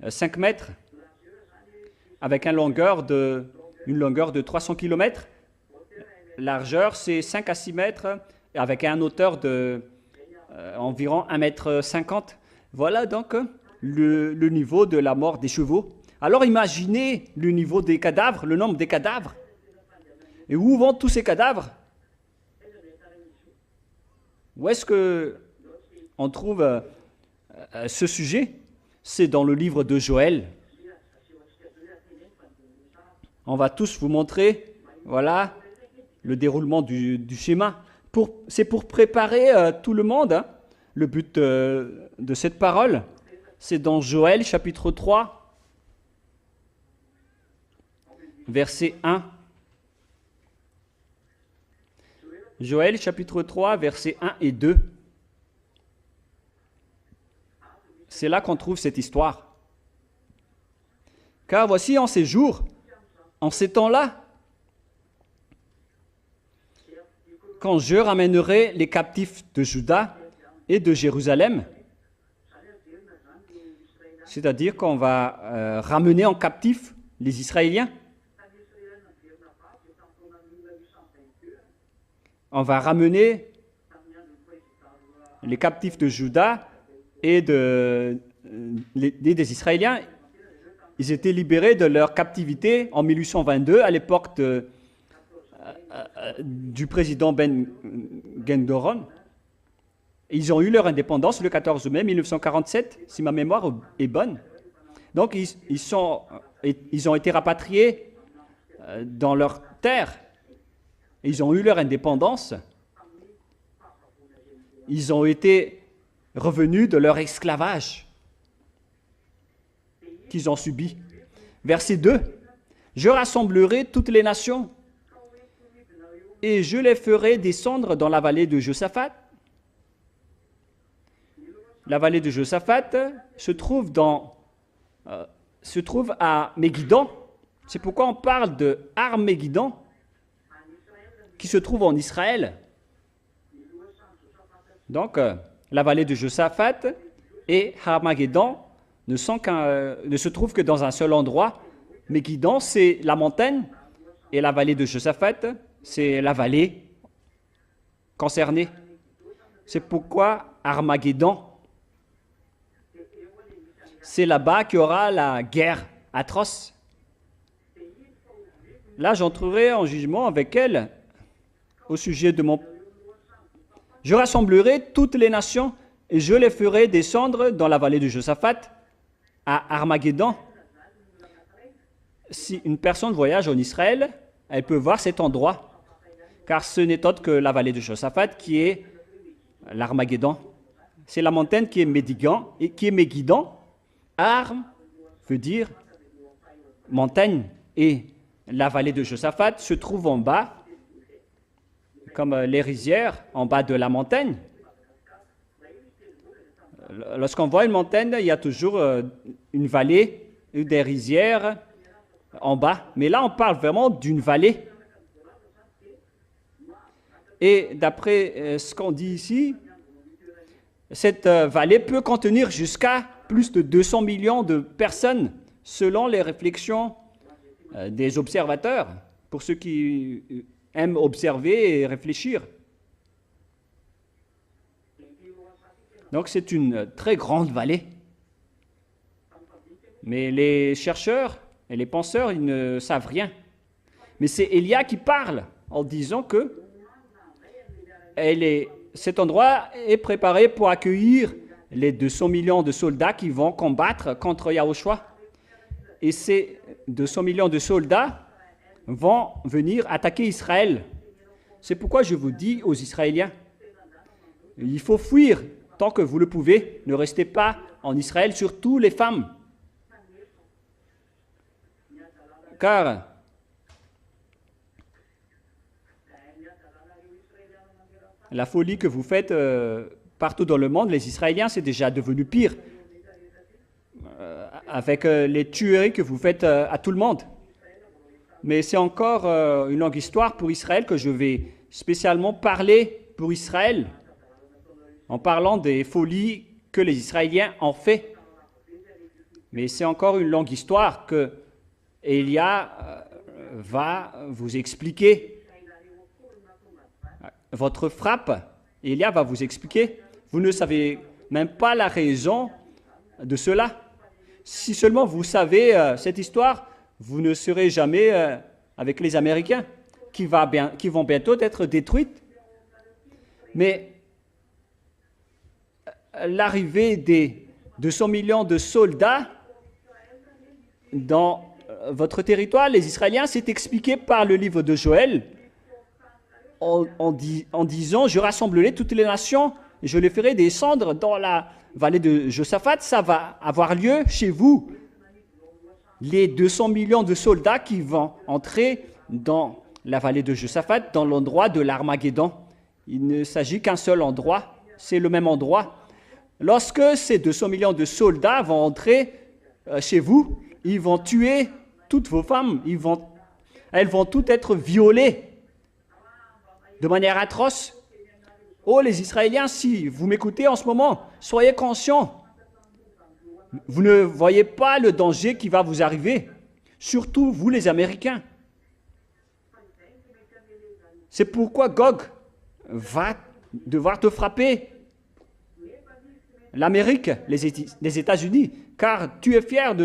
5 mètres, avec une longueur de 300 km. Largeur, c'est 5 à 6 mètres, avec une hauteur de environ 1,50 m. Voilà donc le niveau de la mort des chevaux. Alors imaginez le niveau des cadavres, le nombre des cadavres. Et où vont tous ces cadavres? Où est-ce qu'on trouve ce sujet? C'est dans le livre de Joël. On va tous vous montrer, voilà, le déroulement du schéma. C'est pour préparer tout le monde. Hein. Le but de cette parole, c'est dans Joël chapitre 3, verset 1. Joël chapitre 3, versets 1 et 2. C'est là qu'on trouve cette histoire. Car voici en ces jours, en ces temps-là, quand je ramènerai les captifs de Juda et de Jérusalem, c'est-à-dire qu'on va ramener en captif les Israéliens. On va ramener les captifs de Juda et des Israéliens. Ils étaient libérés de leur captivité en 1822, à l'époque du président Ben Gurion. Ils ont eu leur indépendance le 14 mai 1947, si ma mémoire est bonne. Donc, ils ont été rapatriés dans leur terre. Ils ont eu leur indépendance. Ils ont été revenus de leur esclavage qu'ils ont subi. Verset 2. Je rassemblerai toutes les nations et je les ferai descendre dans la vallée de Josaphat. La vallée de Josaphat se trouve à Megiddo. C'est pourquoi on parle de Armageddon, qui se trouve en Israël. Donc, la vallée de Josaphat et Armageddon ne se trouvent que dans un seul endroit. Megiddo, c'est la montagne, et la vallée de Josaphat, c'est la vallée concernée. C'est pourquoi Armageddon, c'est là-bas qu'il y aura la guerre atroce. Là, j'entrerai en jugement avec elle au sujet de mon... Je rassemblerai toutes les nations et je les ferai descendre dans la vallée de Josaphat à Armageddon. Si une personne voyage en Israël, elle peut voir cet endroit, car ce n'est autre que la vallée de Josaphat qui est l'Armageddon. C'est la montagne qui est Megiddo. Arm veut dire montagne, et la vallée de Josaphat se trouve en bas, comme les rizières en bas de la montagne. Lorsqu'on voit une montagne, il y a toujours une vallée, des rizières en bas. Mais là, on parle vraiment d'une vallée. Et d'après ce qu'on dit ici, cette vallée peut contenir jusqu'à plus de 200 millions de personnes, selon les réflexions des observateurs, pour ceux qui aiment observer et réfléchir. Donc c'est une très grande vallée. Mais les chercheurs et les penseurs, ils ne savent rien. Mais c'est Élia qui parle en disant que cet endroit est préparé pour accueillir les 200 millions de soldats qui vont combattre contre Yahushua. Et ces 200 millions de soldats vont venir attaquer Israël. C'est pourquoi je vous dis aux Israéliens, il faut fuir tant que vous le pouvez. Ne restez pas en Israël, surtout les femmes. Car la folie que vous faites partout dans le monde, les Israéliens, c'est déjà devenu pire. Avec les tueries que vous faites à tout le monde. Mais c'est encore une longue histoire pour Israël que je vais spécialement parler pour Israël, en parlant des folies que les Israéliens ont fait. Mais c'est encore une longue histoire que Élia va vous expliquer. Votre frappe, Élia va vous expliquer. Vous ne savez même pas la raison de cela. Si seulement vous savez cette histoire, vous ne serez jamais avec les Américains qui vont bientôt être détruites. Mais l'arrivée des 200 millions de soldats dans votre territoire, les Israéliens, c'est expliqué par le livre de Joël en disant « Je rassemblerai toutes les nations et je les ferai descendre dans la vallée de Josaphat. » Ça va avoir lieu chez vous. Les 200 millions de soldats qui vont entrer dans la vallée de Josaphat, dans l'endroit de l'Armageddon. Il ne s'agit qu'un seul endroit, c'est le même endroit. Lorsque ces 200 millions de soldats vont entrer chez vous, ils vont tuer toutes vos femmes, elles vont toutes être violées de manière atroce. Oh les Israéliens, si vous m'écoutez en ce moment, soyez conscients. Vous ne voyez pas le danger qui va vous arriver, surtout vous les Américains. C'est pourquoi Gog va devoir te frapper. L'Amérique, les États-Unis, car tu es fier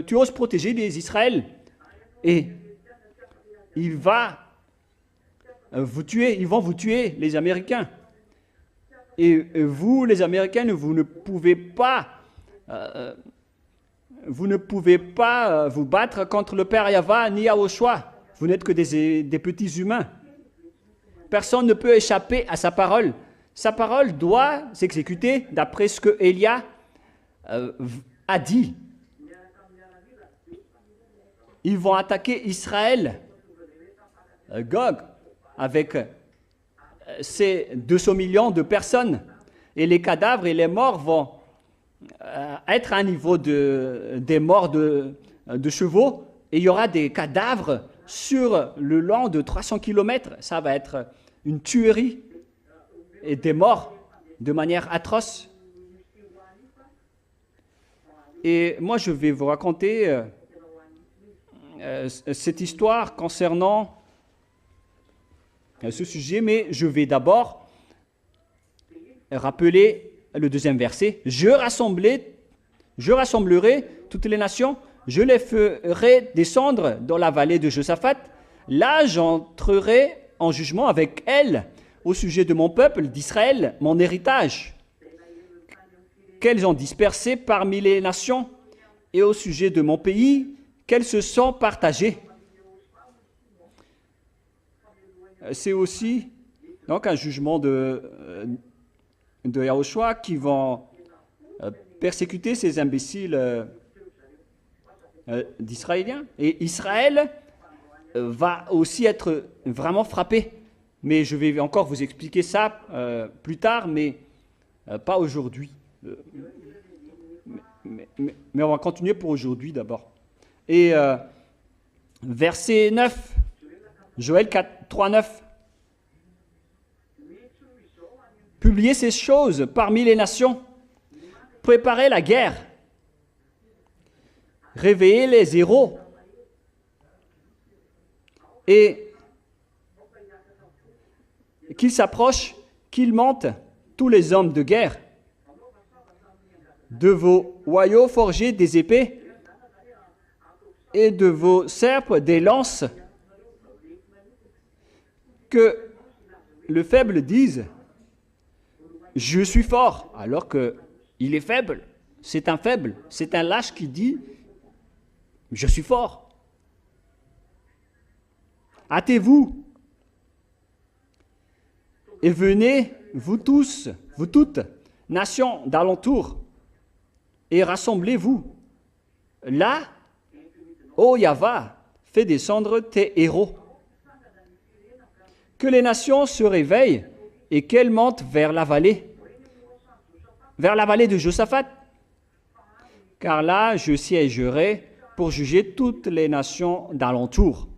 tu oses protéger les Israël. Et ils vont vous tuer, les Américains. Et vous, les Américains, vous ne pouvez pas vous battre contre le Père Yahva ni Yahushua. Vous n'êtes que des petits humains. Personne ne peut échapper à sa parole. Sa parole doit s'exécuter d'après ce que Élia a dit. Ils vont attaquer Israël, Gog, avec ces 200 millions de personnes. Et les cadavres et les morts vont être à un niveau des morts de chevaux. Et il y aura des cadavres sur le long de 300 km. Ça va être une tuerie et des morts de manière atroce. Et moi, je vais vous raconter cette histoire concernant ce sujet, mais je vais d'abord rappeler le deuxième verset. Je rassemblerai toutes les nations, je les ferai descendre dans la vallée de Josaphat. Là, j'entrerai en jugement avec elles au sujet de mon peuple d'Israël, mon héritage, qu'elles ont dispersé parmi les nations, et au sujet de mon pays, qu'elles se sont partagées. C'est aussi donc un jugement de Yahushua qui vont persécuter ces imbéciles d'Israéliens. Et Israël va aussi être vraiment frappé. Mais je vais encore vous expliquer ça plus tard, mais pas aujourd'hui. Mais on va continuer pour aujourd'hui d'abord. Et verset 9, Joël 3, 9. Publiez ces choses parmi les nations, préparez la guerre, réveillez les héros, et qu'ils s'approchent, qu'ils montent, tous les hommes de guerre. De vos hoyaux forgés des épées, et de vos serpes des lances. Que le faible dise « Je suis fort », alors qu'il est faible. C'est un faible, c'est un lâche qui dit « Je suis fort ». Hâtez-vous et venez, vous tous, vous toutes, nations d'alentour, et rassemblez-vous. Là, ô Yahva, fais descendre tes héros. Que les nations se réveillent et qu'elles montent vers la vallée de Josaphat. Car là, je siégerai pour juger toutes les nations d'alentour.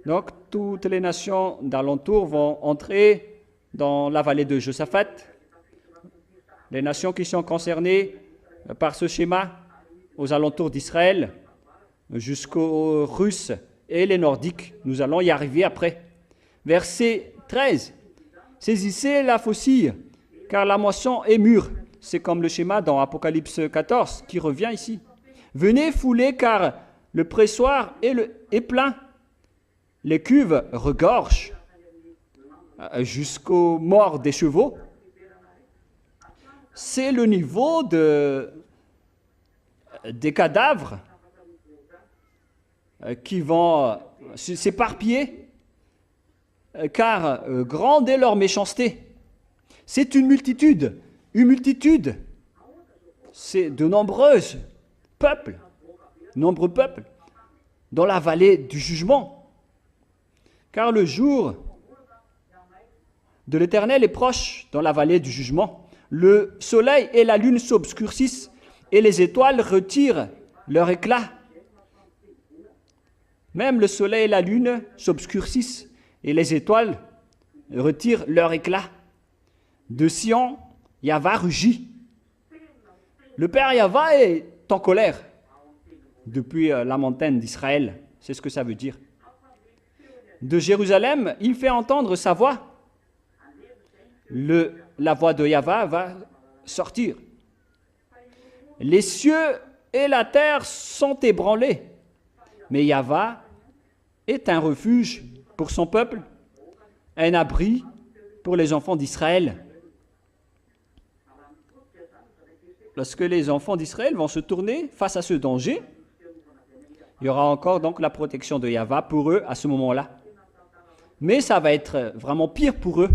Donc, toutes les nations d'alentour vont entrer dans la vallée de Josaphat. Les nations qui sont concernées par ce schéma aux alentours d'Israël, jusqu'aux Russes et les Nordiques. Nous allons y arriver après. Verset 13. Saisissez la faucille, car la moisson est mûre. C'est comme le schéma dans Apocalypse 14 qui revient ici. Venez fouler, car le pressoir est plein. Les cuves regorgent jusqu'aux morts des chevaux. C'est le niveau des cadavres qui vont s'éparpiller, car grande est leur méchanceté. C'est une multitude, c'est de nombreux peuples dans la vallée du jugement. Car le jour de l'Éternel est proche dans la vallée du jugement. Le soleil et la lune s'obscurcissent et les étoiles retirent leur éclat. Même le soleil et la lune s'obscurcissent et les étoiles retirent leur éclat. De Sion, Yahva rugit. Le Père Yahva est en colère depuis la montagne d'Israël. C'est ce que ça veut dire. De Jérusalem, il fait entendre sa voix. La voix de Yahva va sortir. Les cieux et la terre sont ébranlés. Mais Yahva est un refuge pour son peuple, un abri pour les enfants d'Israël. Lorsque les enfants d'Israël vont se tourner face à ce danger, il y aura encore donc la protection de Yahva pour eux à ce moment-là. Mais ça va être vraiment pire pour eux.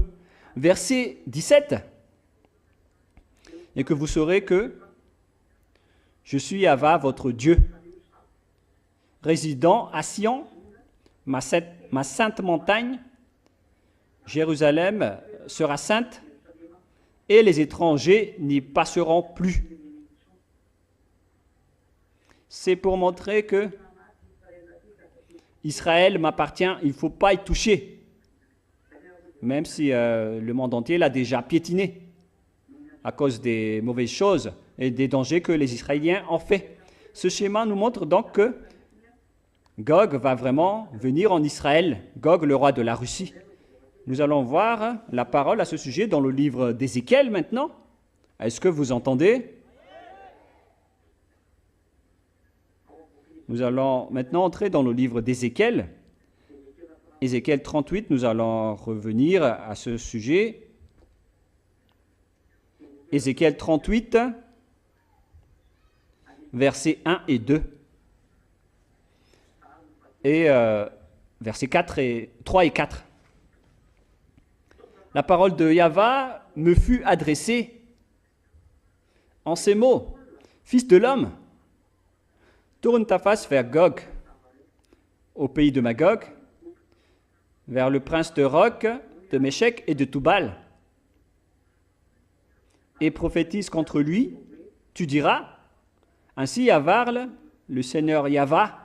Verset 17. Et que vous saurez que je suis Yahva, votre Dieu, résidant à Sion, ma sainte montagne. Jérusalem sera sainte et les étrangers n'y passeront plus. C'est pour montrer que Israël m'appartient, il ne faut pas y toucher, même si le monde entier l'a déjà piétiné à cause des mauvaises choses et des dangers que les Israéliens ont fait. Ce schéma nous montre donc que Gog va vraiment venir en Israël, Gog, le roi de la Russie. Nous allons voir la parole à ce sujet dans le livre d'Ézéchiel maintenant. Est-ce que vous entendez? Nous allons maintenant entrer dans le livre d'Ézéchiel. Ézéchiel 38, nous allons revenir à ce sujet. Ézéchiel 38, versets 1 et 2. Et versets 3 et 4. La parole de Yahva me fut adressée en ces mots. Fils de l'homme, tourne ta face vers Gog, au pays de Magog, vers le prince de Roc, de Méshek et de Toubal, et prophétise contre lui. Tu diras, ainsi Yavarle, le Seigneur Yahva,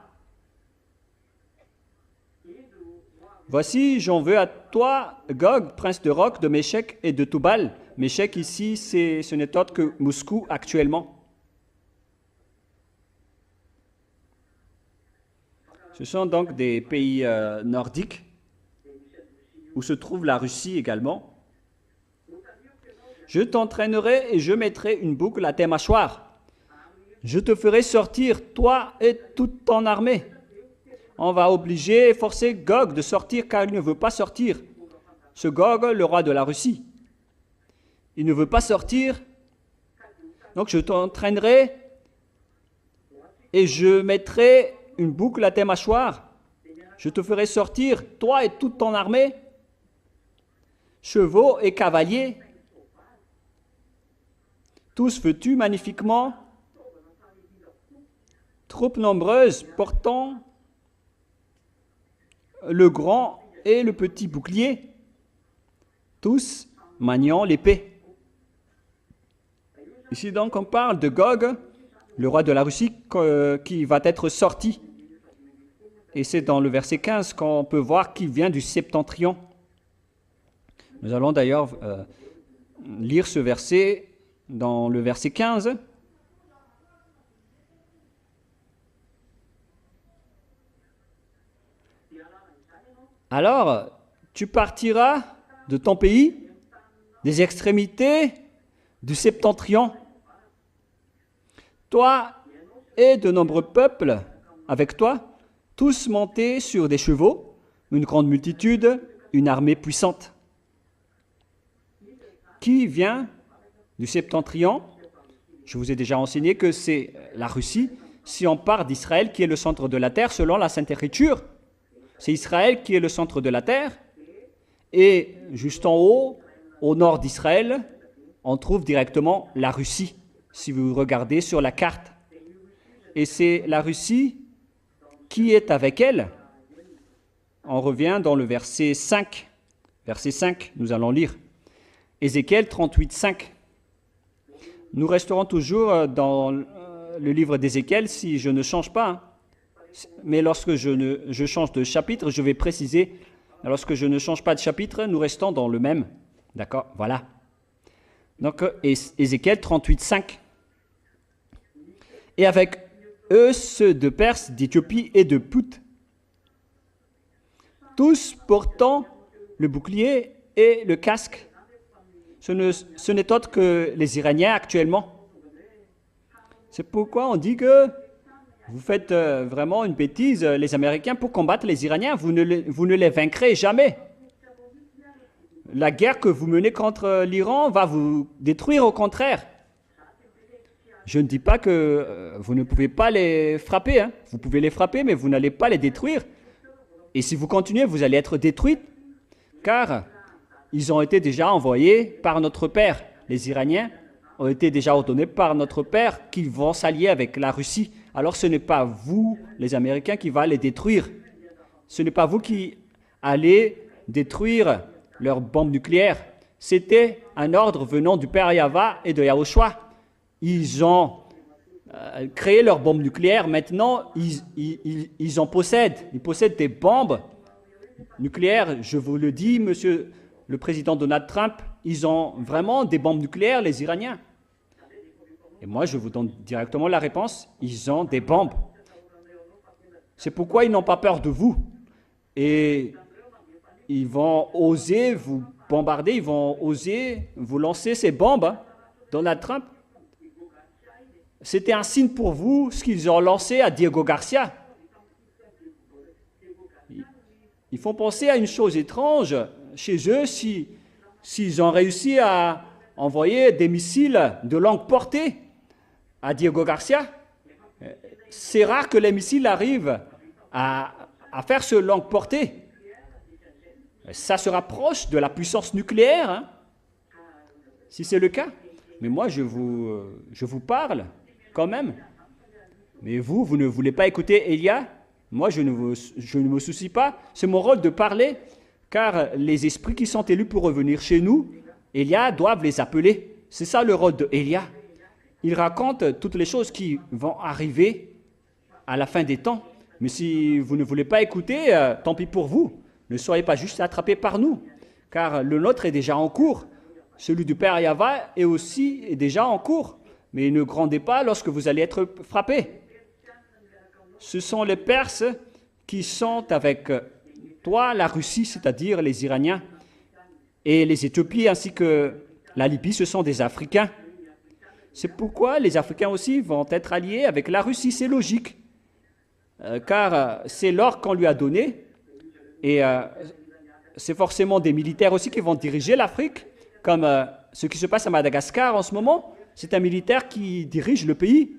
voici, j'en veux à toi, Gog, prince de Roc, de Méshek et de Toubal. Méshek ici, ce n'est autre que Moscou actuellement. Ce sont donc des pays nordiques où se trouve la Russie également. Je t'entraînerai et je mettrai une boucle à tes mâchoires. Je te ferai sortir, toi et toute ton armée. On va obliger et forcer Gog de sortir car il ne veut pas sortir. Ce Gog, le roi de la Russie. Il ne veut pas sortir. Donc je t'entraînerai et je mettrai une boucle à tes mâchoires. Je te ferai sortir, toi et toute ton armée, chevaux et cavaliers, tous vêtus magnifiquement, troupes nombreuses portant le grand et le petit bouclier, tous maniant l'épée. Ici donc on parle de Gog, le roi de la Russie, qui va être sorti. Et c'est dans le verset 15 qu'on peut voir qu'il vient du septentrion. Nous allons d'ailleurs lire ce verset dans le verset 15. Alors, tu partiras de ton pays, des extrémités du septentrion, toi et de nombreux peuples avec toi, tous montés sur des chevaux, une grande multitude, une armée puissante. Qui vient du septentrion? Je vous ai déjà enseigné que c'est la Russie. Si on part d'Israël, qui est le centre de la terre, selon la Sainte Écriture, c'est Israël qui est le centre de la terre. Et juste en haut, au nord d'Israël, on trouve directement la Russie, si vous regardez sur la carte. Et c'est la Russie qui est avec elle. On revient dans le verset 5. Verset 5, nous allons lire. Ézéchiel 38, 5. Nous resterons toujours dans le livre d'Ézéchiel si je ne change pas. Hein. Mais lorsque je change de chapitre, je vais préciser. Lorsque je ne change pas de chapitre, nous restons dans le même. D'accord? Voilà. Donc, Ézéchiel 38, 5. Et avec eux, ceux de Perse, d'Éthiopie et de Pout, tous portant le bouclier et le casque. Ce n'est autre que les Iraniens actuellement. C'est pourquoi on dit que vous faites vraiment une bêtise, les Américains, pour combattre les Iraniens. Vous ne les vaincrez jamais. La guerre que vous menez contre l'Iran va vous détruire au contraire. Je ne dis pas que vous ne pouvez pas les frapper. Hein. Vous pouvez les frapper, mais vous n'allez pas les détruire. Et si vous continuez, vous allez être détruits, car ils ont été déjà envoyés par notre père. Les Iraniens ont été déjà ordonnés par notre père qu'ils vont s'allier avec la Russie. Alors ce n'est pas vous, les Américains, qui va les détruire. Ce n'est pas vous qui allez détruire leurs bombes nucléaires. C'était un ordre venant du père Yahva et de Yahushua. Ils ont créé leurs bombes nucléaires. Maintenant, ils en possèdent. Ils possèdent des bombes nucléaires. Je vous le dis, monsieur le président Donald Trump, ils ont vraiment des bombes nucléaires, les Iraniens. Et moi, je vous donne directement la réponse. Ils ont des bombes. C'est pourquoi ils n'ont pas peur de vous. Et ils vont oser vous bombarder, ils vont oser vous lancer ces bombes. Hein. Donald Trump, c'était un signe pour vous, ce qu'ils ont lancé à Diego Garcia. Ils font penser à une chose étrange chez eux s'ils ont réussi à envoyer des missiles de longue portée à Diego Garcia. C'est rare que les missiles arrivent à faire ce longue portée. Ça se rapproche de la puissance nucléaire, hein, si c'est le cas. Mais moi, je vous parle quand même. Mais vous ne voulez pas écouter Élia? Moi, je ne me soucie pas. C'est mon rôle de parler, car les esprits qui sont élus pour revenir chez nous, Élia doivent les appeler. C'est ça le rôle de Élia. Il raconte toutes les choses qui vont arriver à la fin des temps. Mais si vous ne voulez pas écouter, tant pis pour vous. Ne soyez pas juste attrapés par nous, car le nôtre est déjà en cours. Celui du Père Yahva est déjà en cours. Mais ne grondez pas lorsque vous allez être frappés. Ce sont les Perses qui sont avec toi, la Russie, c'est-à-dire les Iraniens, et les Éthiopies ainsi que la Libye, ce sont des Africains. C'est pourquoi les Africains aussi vont être alliés avec la Russie, c'est logique, car c'est l'or qu'on lui a donné, et c'est forcément des militaires aussi qui vont diriger l'Afrique, comme ce qui se passe à Madagascar en ce moment. C'est un militaire qui dirige le pays.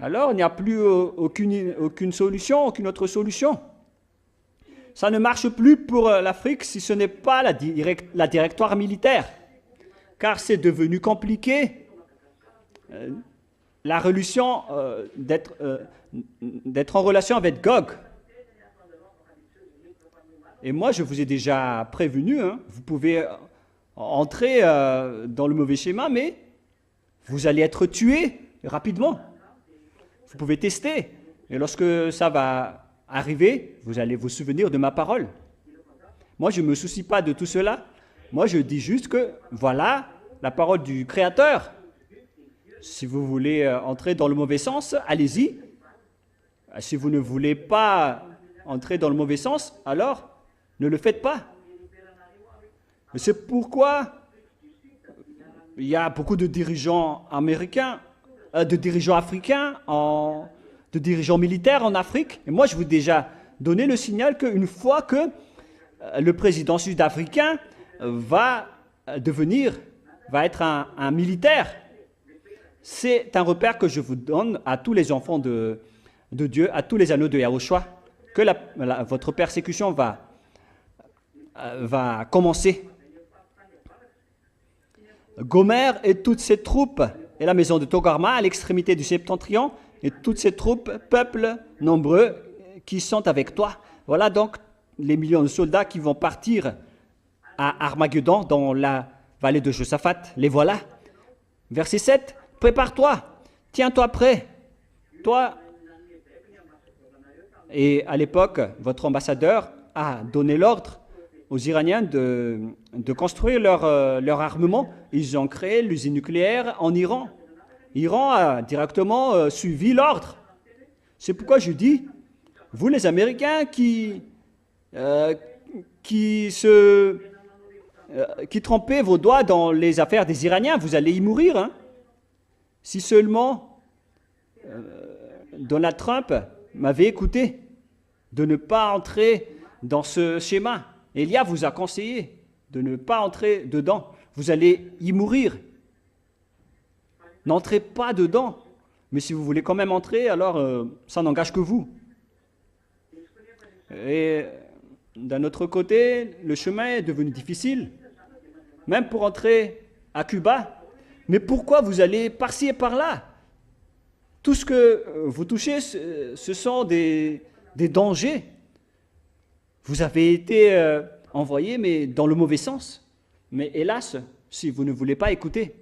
Alors, il n'y a plus aucune solution, aucune autre solution. Ça ne marche plus pour l'Afrique si ce n'est pas la directoire militaire, car c'est devenu compliqué. La religion d'être en relation avec Gog. Et moi, je vous ai déjà prévenu, hein, vous pouvez entrer dans le mauvais schéma, mais vous allez être tué rapidement. Vous pouvez tester. Et lorsque ça va arriver, vous allez vous souvenir de ma parole. Moi, je ne me soucie pas de tout cela. Moi, je dis juste que voilà la parole du Créateur. Si vous voulez entrer dans le mauvais sens, allez-y. Si vous ne voulez pas entrer dans le mauvais sens, alors ne le faites pas. C'est pourquoi il y a beaucoup de dirigeants américains, de dirigeants africains, de dirigeants militaires en Afrique. Et moi, je vous ai déjà donné le signal qu'une fois que le président sud-africain va être un militaire, c'est un repère que je vous donne à tous les enfants de Dieu, à tous les anneaux de Yahushua, que votre persécution va commencer. Gomer et toutes ses troupes, et la maison de Togarma à l'extrémité du septentrion, et toutes ses troupes, peuples nombreux qui sont avec toi. Voilà donc les millions de soldats qui vont partir à Armageddon dans la vallée de Josaphat. Les voilà. Verset 7, prépare-toi, tiens-toi prêt. Toi, et à l'époque, votre ambassadeur a donné l'ordre aux Iraniens de construire leur armement. Ils ont créé l'usine nucléaire en Iran. L'Iran a directement suivi l'ordre. C'est pourquoi je dis, vous les Américains qui trempez vos doigts dans les affaires des Iraniens, vous allez y mourir. Hein. Si seulement Donald Trump m'avait écouté de ne pas entrer dans ce schéma. Elia vous a conseillé de ne pas entrer dedans. Vous allez y mourir. N'entrez pas dedans. Mais si vous voulez quand même entrer, alors ça n'engage que vous. Et d'un autre côté, le chemin est devenu difficile, même pour entrer à Cuba. Mais pourquoi vous allez par-ci et par-là? Tout ce que vous touchez, ce sont des dangers. Vous avez été envoyé, mais dans le mauvais sens. Mais hélas, si vous ne voulez pas écouter.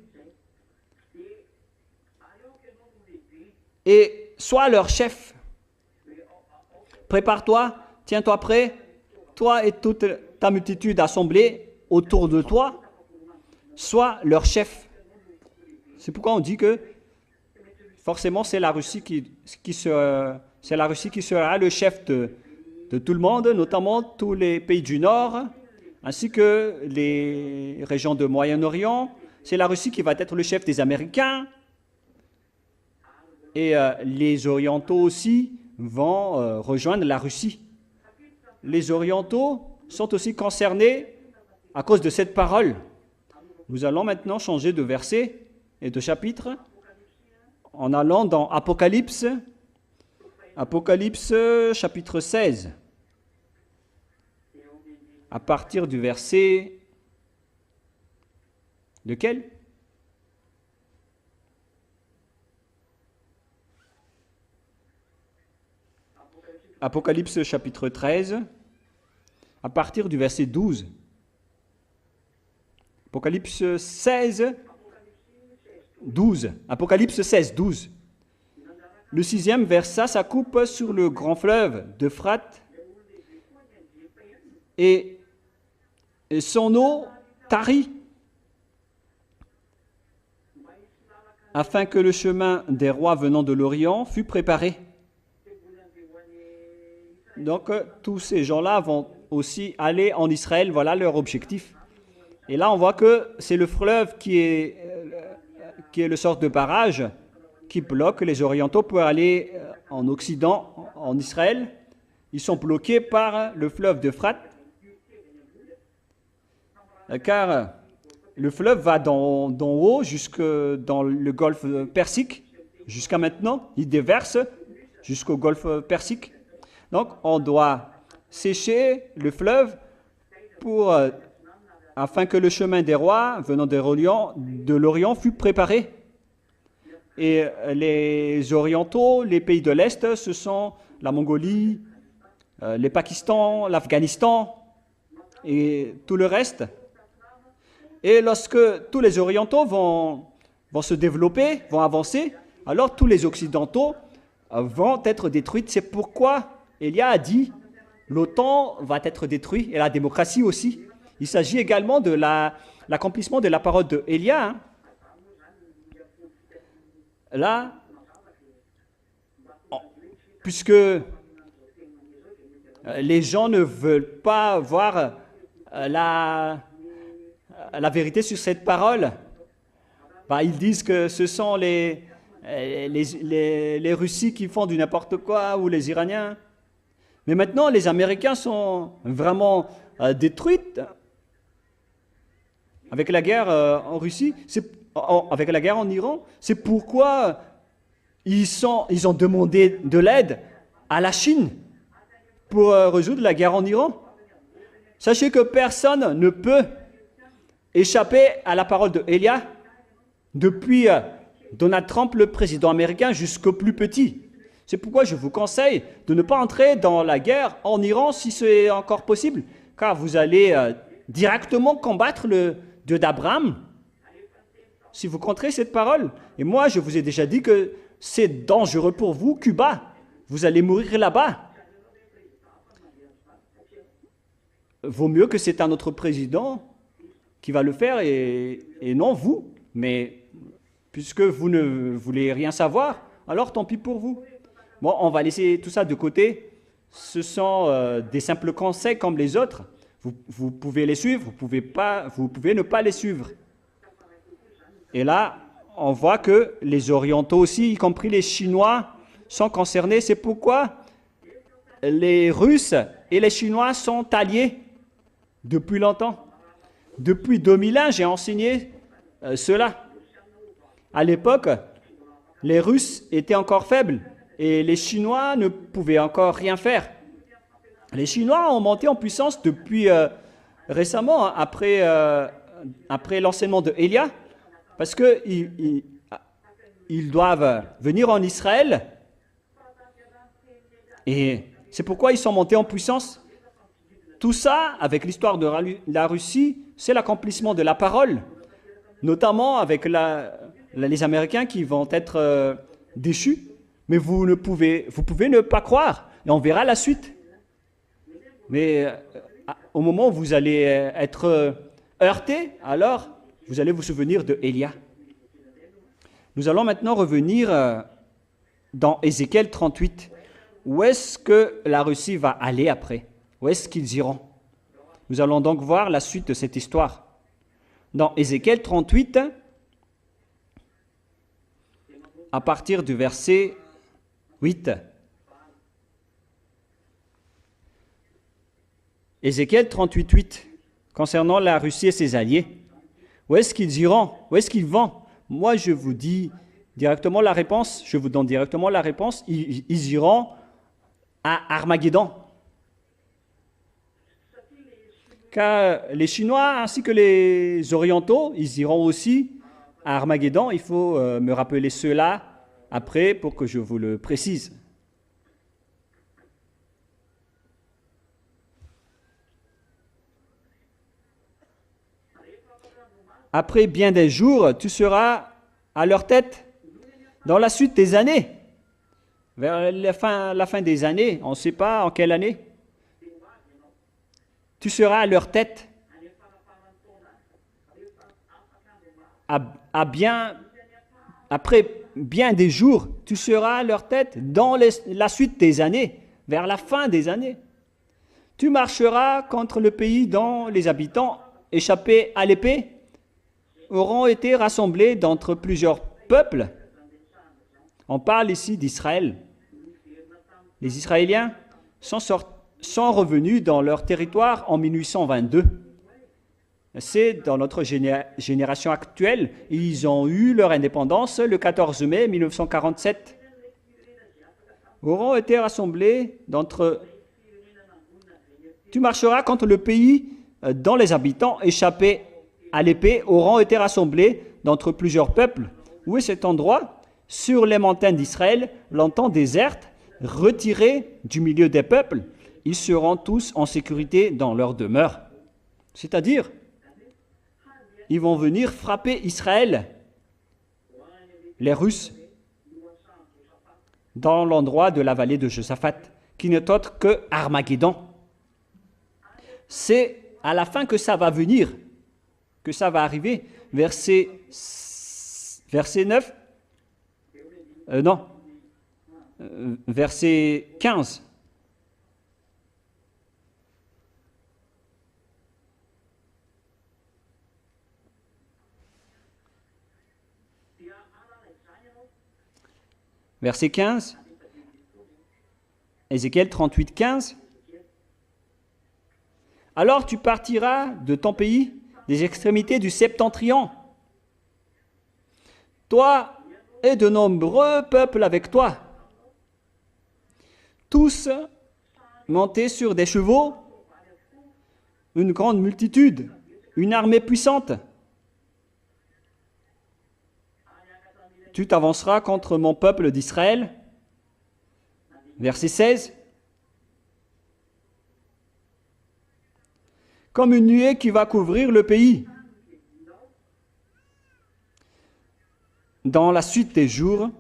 Et sois leur chef. Prépare-toi, tiens-toi prêt, toi et toute ta multitude assemblée autour de toi, sois leur chef. C'est pourquoi on dit que forcément c'est la Russie qui sera le chef de tout le monde, notamment tous les pays du Nord, ainsi que les régions de Moyen-Orient. C'est la Russie qui va être le chef des Américains. Et les Orientaux aussi vont rejoindre la Russie. Les Orientaux sont aussi concernés à cause de cette parole. Nous allons maintenant changer de verset et de chapitre en allant dans Apocalypse, chapitre 16, à partir du verset lequel? Apocalypse chapitre 13, à partir du verset 12. Apocalypse 16, 12. Apocalypse 16, 12. Le 6e verset, ça coupe sur le grand fleuve d'Euphrate et son eau tarit, afin que le chemin des rois venant de l'Orient fût préparé. Donc, tous ces gens-là vont aussi aller en Israël, voilà leur objectif. Et là, on voit que c'est le fleuve qui est le sorte de barrage qui bloque les Orientaux pour aller en Occident, en Israël. Ils sont bloqués par le fleuve d'Euphrate, car le fleuve va d'en haut jusque dans le golfe Persique, jusqu'à maintenant. Il déverse jusqu'au golfe Persique. Donc, on doit sécher le fleuve afin que le chemin des rois venant de l'Orient fût préparé. Et les Orientaux, les pays de l'Est, ce sont la Mongolie, le Pakistan, l'Afghanistan et tout le reste. Et lorsque tous les Orientaux vont se développer, vont avancer, alors tous les Occidentaux vont être détruits. C'est pourquoi Élia a dit, l'OTAN va être détruit et la démocratie aussi. Il s'agit également de l'accomplissement de la parole de Élia. Là, puisque les gens ne veulent pas voir la vérité sur cette parole, bah, ils disent que ce sont les Russes qui font du n'importe quoi ou les Iraniens. Mais maintenant, les Américains sont vraiment détruits avec la guerre en Russie, avec la guerre en Iran. C'est pourquoi ils ont demandé de l'aide à la Chine pour résoudre la guerre en Iran. Sachez que personne ne peut échapper à la parole de Élia, depuis Donald Trump, le président américain, jusqu'au plus petit. C'est pourquoi je vous conseille de ne pas entrer dans la guerre en Iran si c'est encore possible, car vous allez directement combattre le Dieu d'Abraham si vous contraignez cette parole. Et moi, je vous ai déjà dit que c'est dangereux pour vous, Cuba. Vous allez mourir là-bas. Vaut mieux que c'est un autre président qui va le faire et non vous. Mais puisque vous ne voulez rien savoir, alors tant pis pour vous. Bon, on va laisser tout ça de côté. Ce sont des simples conseils comme les autres. Vous pouvez les suivre, vous pouvez ne pas les suivre. Et là, on voit que les Orientaux aussi, y compris les Chinois, sont concernés. C'est pourquoi les Russes et les Chinois sont alliés depuis longtemps. Depuis 2001, j'ai enseigné cela. À l'époque, les Russes étaient encore faibles et les Chinois ne pouvaient encore rien faire. Les Chinois ont monté en puissance depuis récemment, après l'enseignement de Élia, parce qu'ils doivent venir en Israël. Et c'est pourquoi ils sont montés en puissance. Tout ça, avec l'histoire de la Russie, c'est l'accomplissement de la parole, notamment avec les Américains qui vont être déchus. Mais vous pouvez ne pas croire, et on verra la suite. Mais au moment où vous allez être heurté, alors vous allez vous souvenir de Élia. Nous allons maintenant revenir dans Ézéchiel 38. Où est-ce que la Russie va aller après? Où est-ce qu'ils iront? Nous allons donc voir la suite de cette histoire. Dans Ézéchiel 38, à partir du verset 8. Ézéchiel 38, 8, concernant la Russie et ses alliés. Où est-ce qu'ils iront? Où est-ce qu'ils vont? Moi, je vous dis directement la réponse. Je vous donne directement la réponse. Ils iront à Armageddon. Car les Chinois ainsi que les Orientaux, ils iront aussi à Armageddon. Il faut me rappeler cela après pour que je vous le précise. Après bien des jours, tu seras à leur tête dans la suite des années. Vers la fin des années, on ne sait pas en quelle année. Tu seras à leur tête. Après bien des jours, tu seras à leur tête dans la suite des années, vers la fin des années. Tu marcheras contre le pays dont les habitants, échappés à l'épée, auront été rassemblés d'entre plusieurs peuples. On parle ici d'Israël. Les Israéliens sont revenus dans leur territoire en 1822. C'est dans notre génération actuelle. Ils ont eu leur indépendance le 14 mai 1947. Auront été rassemblés d'entre... Tu marcheras contre le pays dont les habitants échappés à l'épée auront été rassemblés d'entre plusieurs peuples. Où est cet endroit? Sur les montagnes d'Israël, longtemps désertes, retirés du milieu des peuples, ils seront tous en sécurité dans leur demeure. C'est-à-dire, ils vont venir frapper Israël, les Russes, dans l'endroit de la vallée de Josaphat. qui n'est autre que Armageddon. C'est à la fin que ça va venir, que ça va arriver. Verset 9, non, verset 15. Verset 15, Ézéchiel 38, 15. Alors tu partiras de ton pays, des extrémités du septentrion, toi et de nombreux peuples avec toi, tous montés sur des chevaux, une grande multitude, une armée puissante. Tu t'avanceras contre mon peuple d'Israël. Verset 16. Comme une nuée qui va couvrir le pays. Dans la suite des jours,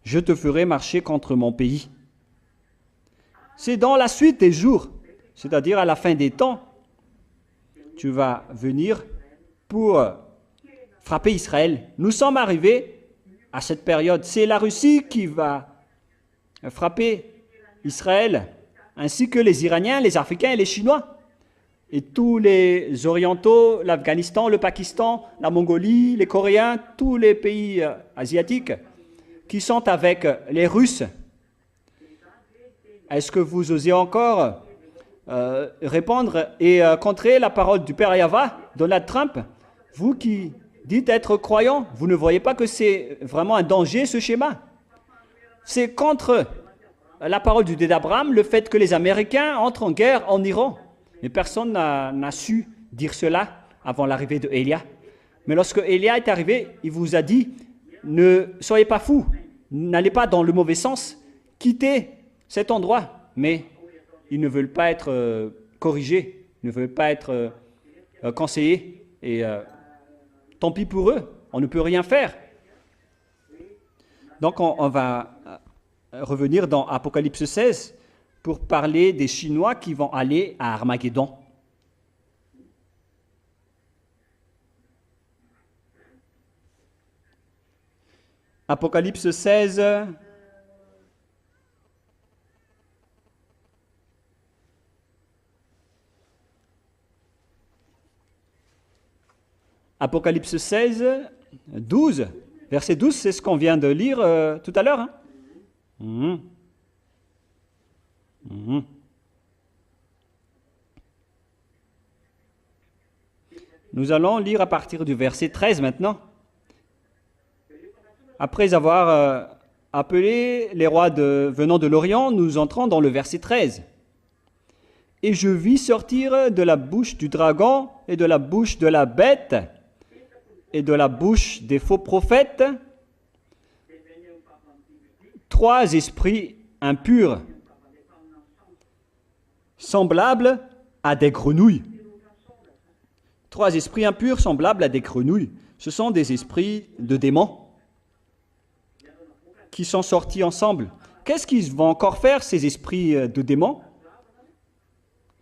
je te ferai marcher contre mon pays. C'est dans la suite des jours, c'est-à-dire à la fin des temps, tu vas venir pour frapper Israël. Nous sommes arrivés à cette période. C'est la Russie qui va frapper Israël, ainsi que les Iraniens, les Africains et les Chinois. Et tous les Orientaux, l'Afghanistan, le Pakistan, la Mongolie, les Coréens, tous les pays asiatiques qui sont avec les Russes. Est-ce que vous osez encore répondre et contrer la parole du Père Yahva, Donald Trump? Vous qui dites être croyant, vous ne voyez pas que c'est vraiment un danger ce schéma? C'est contre la parole du Dieu d'Abraham, le fait que les Américains entrent en guerre en Iran. Mais personne n'a su dire cela avant l'arrivée de Élia. Mais lorsque Élia est arrivé, il vous a dit, ne soyez pas fous, n'allez pas dans le mauvais sens, quittez cet endroit. Mais ils ne veulent pas être corrigés, ne veulent pas être conseillés. Et tant pis pour eux, on ne peut rien faire. Donc on va revenir dans Apocalypse 16 pour parler des Chinois qui vont aller à Armageddon. Apocalypse 16, Apocalypse 16, 12, verset 12, c'est ce qu'on vient de lire tout à l'heure. Hein? Nous allons lire à partir du verset 13 maintenant. Après avoir appelé les rois venant de l'Orient, nous entrons dans le verset 13. Et je vis sortir de la bouche du dragon et de la bouche de la bête et de la bouche des faux prophètes 3 esprits impurs, semblables à des grenouilles. 3 esprits impurs semblables à des grenouilles. Ce sont des esprits de démons qui sont sortis ensemble. Qu'est-ce qu'ils vont encore faire, ces esprits de démons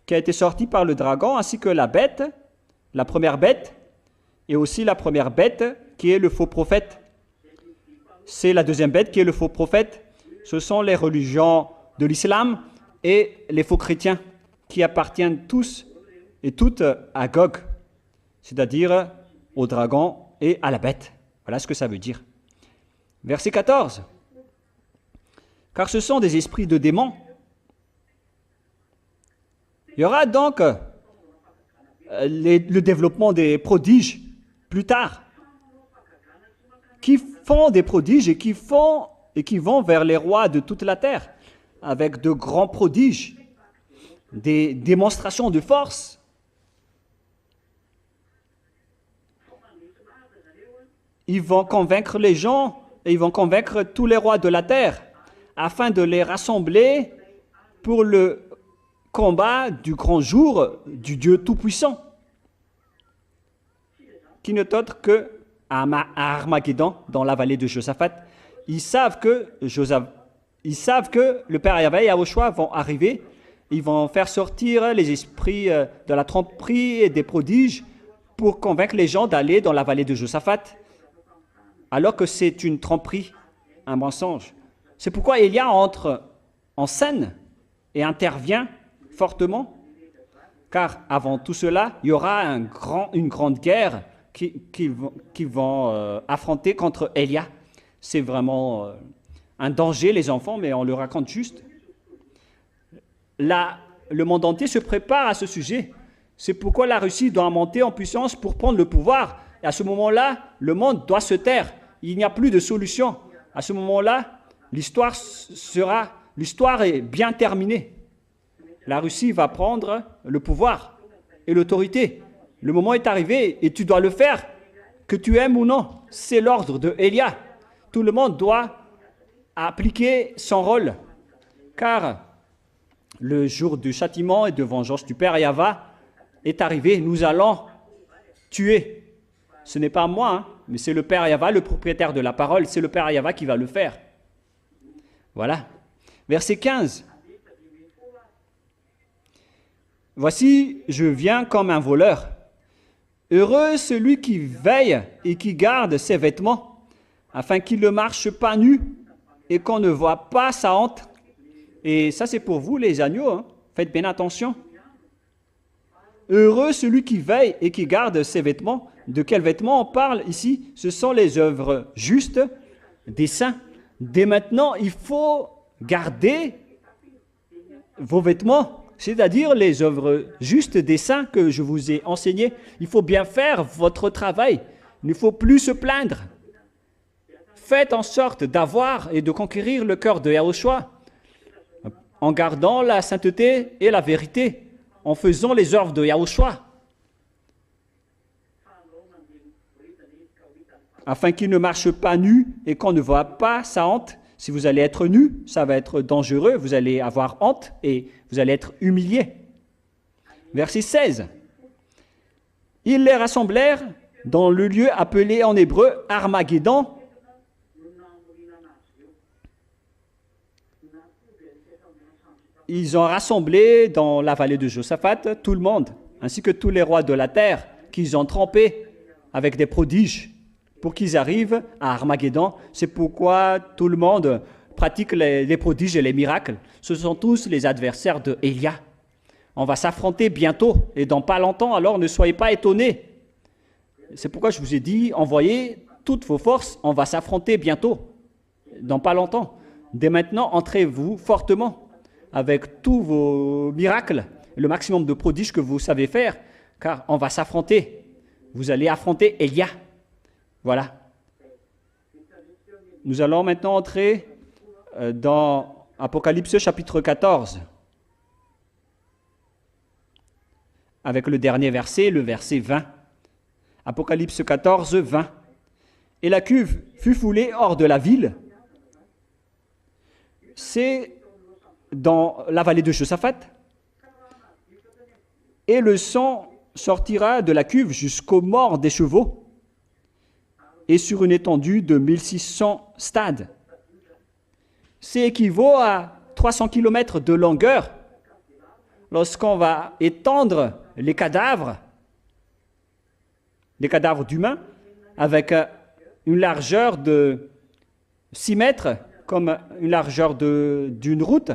qui a été sorti par le dragon, ainsi que la bête, la première bête, et aussi la première bête qui est le faux prophète. C'est la deuxième bête qui est le faux prophète. Ce sont les religions de l'islam et les faux chrétiens qui appartiennent tous et toutes à Gog, c'est-à-dire au dragon et à la bête. Voilà ce que ça veut dire. Verset 14. Car ce sont des esprits de démons. Il y aura donc le développement des prodiges plus tard, qui font des prodiges et qui vont vers les rois de toute la terre avec de grands prodiges, des démonstrations de force. Ils vont convaincre les gens et ils vont convaincre tous les rois de la terre afin de les rassembler pour le combat du grand jour du Dieu Tout-Puissant, qui n'est autre que à Armageddon, dans la vallée de Josaphat. Ils savent que ils savent que le Père Yahvé et Yahushua vont arriver. Ils vont faire sortir les esprits de la tromperie et des prodiges pour convaincre les gens d'aller dans la vallée de Josaphat, alors que c'est une tromperie, un mensonge. C'est pourquoi Élia entre en scène et intervient fortement, car avant tout cela, il y aura une grande guerre qui vont affronter contre Élia. C'est vraiment un danger, les enfants, mais on le raconte juste. Là, le monde entier se prépare à ce sujet. C'est pourquoi la Russie doit monter en puissance pour prendre le pouvoir. Et à ce moment-là, le monde doit se taire. Il n'y a plus de solution. À ce moment-là, l'histoire est bien terminée. La Russie va prendre le pouvoir et l'autorité. Le moment est arrivé et tu dois le faire, que tu aimes ou non. C'est l'ordre de Élia. Tout le monde doit appliquer son rôle, car le jour du châtiment et de vengeance du Père Yahvé est arrivé. Nous allons tuer. Ce n'est pas moi, hein, mais c'est le Père Yahvé, le propriétaire de la parole. C'est le Père Yahvé qui va le faire. Voilà. Verset 15. Voici, je viens comme un voleur. Heureux celui qui veille et qui garde ses vêtements, afin qu'il ne marche pas nu et qu'on ne voit pas sa honte. Et ça, c'est pour vous, les agneaux. Hein. Faites bien attention. Heureux celui qui veille et qui garde ses vêtements. De quels vêtements on parle ici? Ce sont les œuvres justes des saints. Dès maintenant, il faut garder vos vêtements, c'est-à-dire les œuvres justes des saints que je vous ai enseignées. Il faut bien faire votre travail. Il ne faut plus se plaindre. Faites en sorte d'avoir et de conquérir le cœur de Yahushua en gardant la sainteté et la vérité, en faisant les œuvres de Yahushua, afin qu'il ne marche pas nu et qu'on ne voit pas sa honte. Si vous allez être nu, ça va être dangereux, vous allez avoir honte et vous allez être humilié. Verset 16. Ils les rassemblèrent dans le lieu appelé en hébreu Armageddon. Ils ont rassemblé dans la vallée de Josaphat tout le monde, ainsi que tous les rois de la terre, qu'ils ont trempés avec des prodiges pour qu'ils arrivent à Armageddon. C'est pourquoi tout le monde pratique les prodiges et les miracles. Ce sont tous les adversaires de Élia. On va s'affronter bientôt et dans pas longtemps, alors ne soyez pas étonnés. C'est pourquoi je vous ai dit, envoyez toutes vos forces, on va s'affronter bientôt, dans pas longtemps. Dès maintenant, entrez-vous fortement avec tous vos miracles, le maximum de prodiges que vous savez faire, car on va s'affronter. Vous allez affronter Élia. Voilà. Nous allons maintenant entrer dans Apocalypse chapitre 14, avec le dernier verset, le verset 20. Apocalypse 14, 20. Et la cuve fut foulée hors de la ville. C'est dans la vallée de Josaphat. Et le sang sortira de la cuve jusqu'aux morts des chevaux et sur une étendue de 1600 stades. C'est équivaut à 300 km de longueur lorsqu'on va étendre les cadavres d'humains avec une largeur de 6 mètres, comme une largeur d'une route,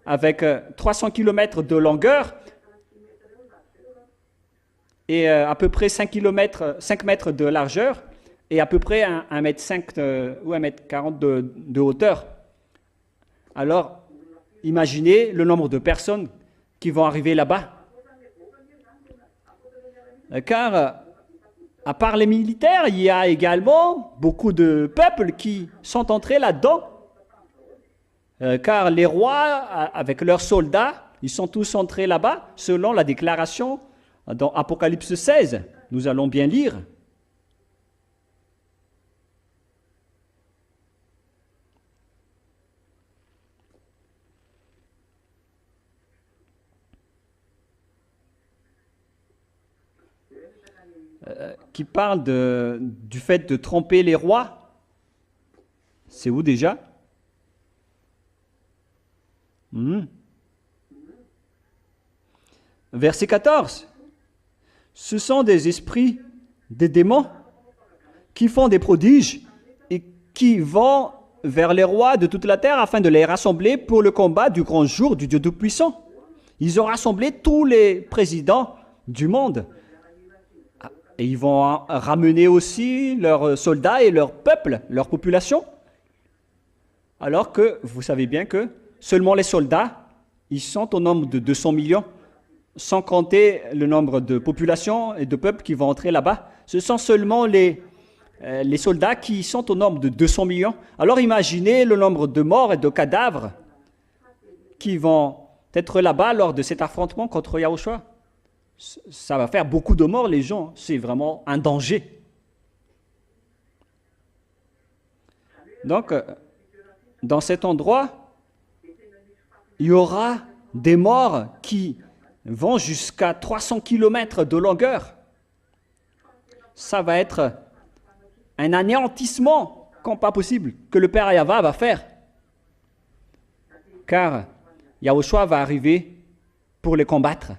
avec 300 km de longueur et à peu près 5 mètres de largeur et à peu près 1,5 m ou 1,40 m de hauteur. Alors, imaginez le nombre de personnes qui vont arriver là-bas. Car, à part les militaires, il y a également beaucoup de peuples qui sont entrés là-dedans. Car les rois, avec leurs soldats, ils sont tous entrés là-bas, selon la déclaration dans Apocalypse 16. Nous allons bien lire. Qui parle du fait de tromper les rois. C'est où déjà? Mhm. Verset 14. Ce sont des esprits, des démons, qui font des prodiges et qui vont vers les rois de toute la terre afin de les rassembler pour le combat du grand jour du Dieu Tout-Puissant. Ils ont rassemblé tous les présidents du monde. Et ils vont ramener aussi leurs soldats et leur peuple, leur population. Alors que vous savez bien que seulement les soldats, ils sont au nombre de 200 millions, sans compter le nombre de populations et de peuples qui vont entrer là-bas. Ce sont seulement les soldats qui sont au nombre de 200 millions. Alors imaginez le nombre de morts et de cadavres qui vont être là-bas lors de cet affrontement contre Yahushua. Ça va faire beaucoup de morts, les gens. C'est vraiment un danger. Donc, dans cet endroit, il y aura des morts qui vont jusqu'à 300 km de longueur. Ça va être un anéantissement comme pas possible que le Père Yahva va faire. Car Yahushua va arriver pour les combattre.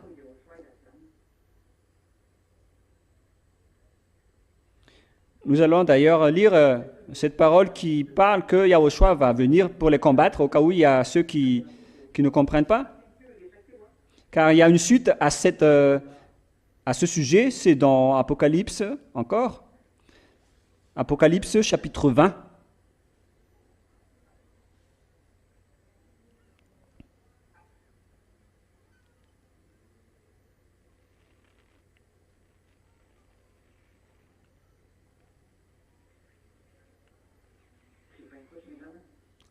Nous allons d'ailleurs lire cette parole qui parle que Yahushua va venir pour les combattre, au cas où il y a ceux qui ne comprennent pas. Car il y a une suite à ce sujet, c'est dans Apocalypse encore. Apocalypse chapitre 20.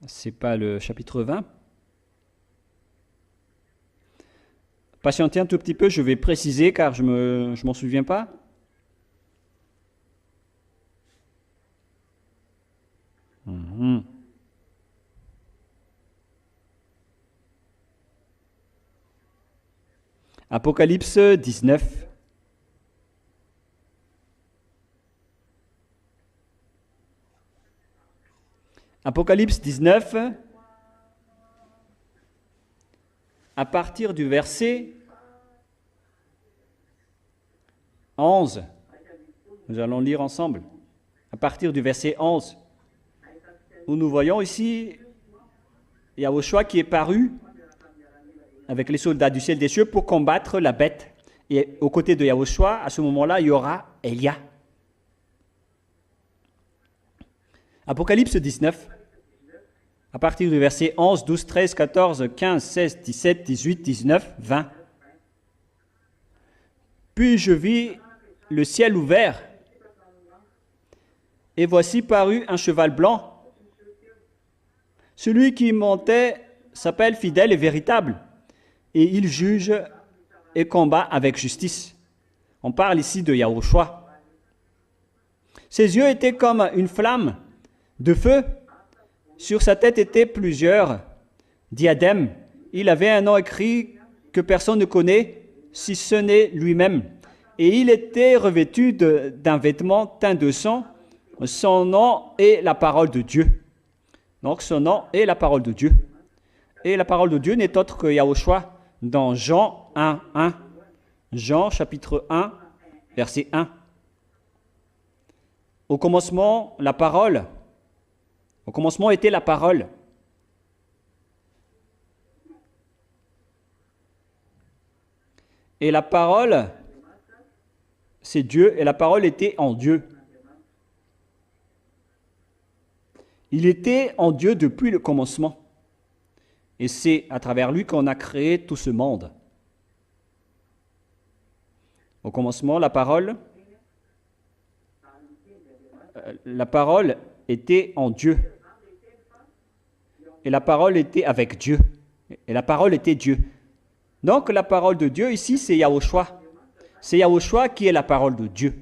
C'est pas le chapitre 20. Patientez un tout petit peu, je vais préciser car je m'en souviens pas. Apocalypse 19. Apocalypse 19, à partir du verset 11. Nous allons lire ensemble. À partir du verset 11, où nous voyons ici Yahushua qui est paru avec les soldats du ciel des cieux pour combattre la bête. Et aux côtés de Yahushua, à ce moment-là, il y aura Elia. Apocalypse 19, à partir du verset 11, 12, 13, 14, 15, 16, 17, 18, 19, 20. Puis je vis le ciel ouvert, et voici parut un cheval blanc. Celui qui montait s'appelle fidèle et véritable, et il juge et combat avec justice. On parle ici de Yahushua. Ses yeux étaient comme une flamme de feu. Sur sa tête étaient plusieurs diadèmes. Il avait un nom écrit que personne ne connaît, si ce n'est lui-même. Et il était revêtu d'un vêtement teint de sang. Son nom est la parole de Dieu. Donc son nom est la parole de Dieu. Et la parole de Dieu n'est autre que Yahushua dans Jean 1, 1. Jean chapitre 1, verset 1. Au commencement, la parole. Au commencement était la parole. Et la parole, c'est Dieu, et la parole était en Dieu. Il était en Dieu depuis le commencement. Et c'est à travers lui qu'on a créé tout ce monde. Au commencement, la parole était en Dieu. Et la parole était avec Dieu. Et la parole était Dieu. Donc la parole de Dieu ici, c'est Yahushua. C'est Yahushua qui est la parole de Dieu.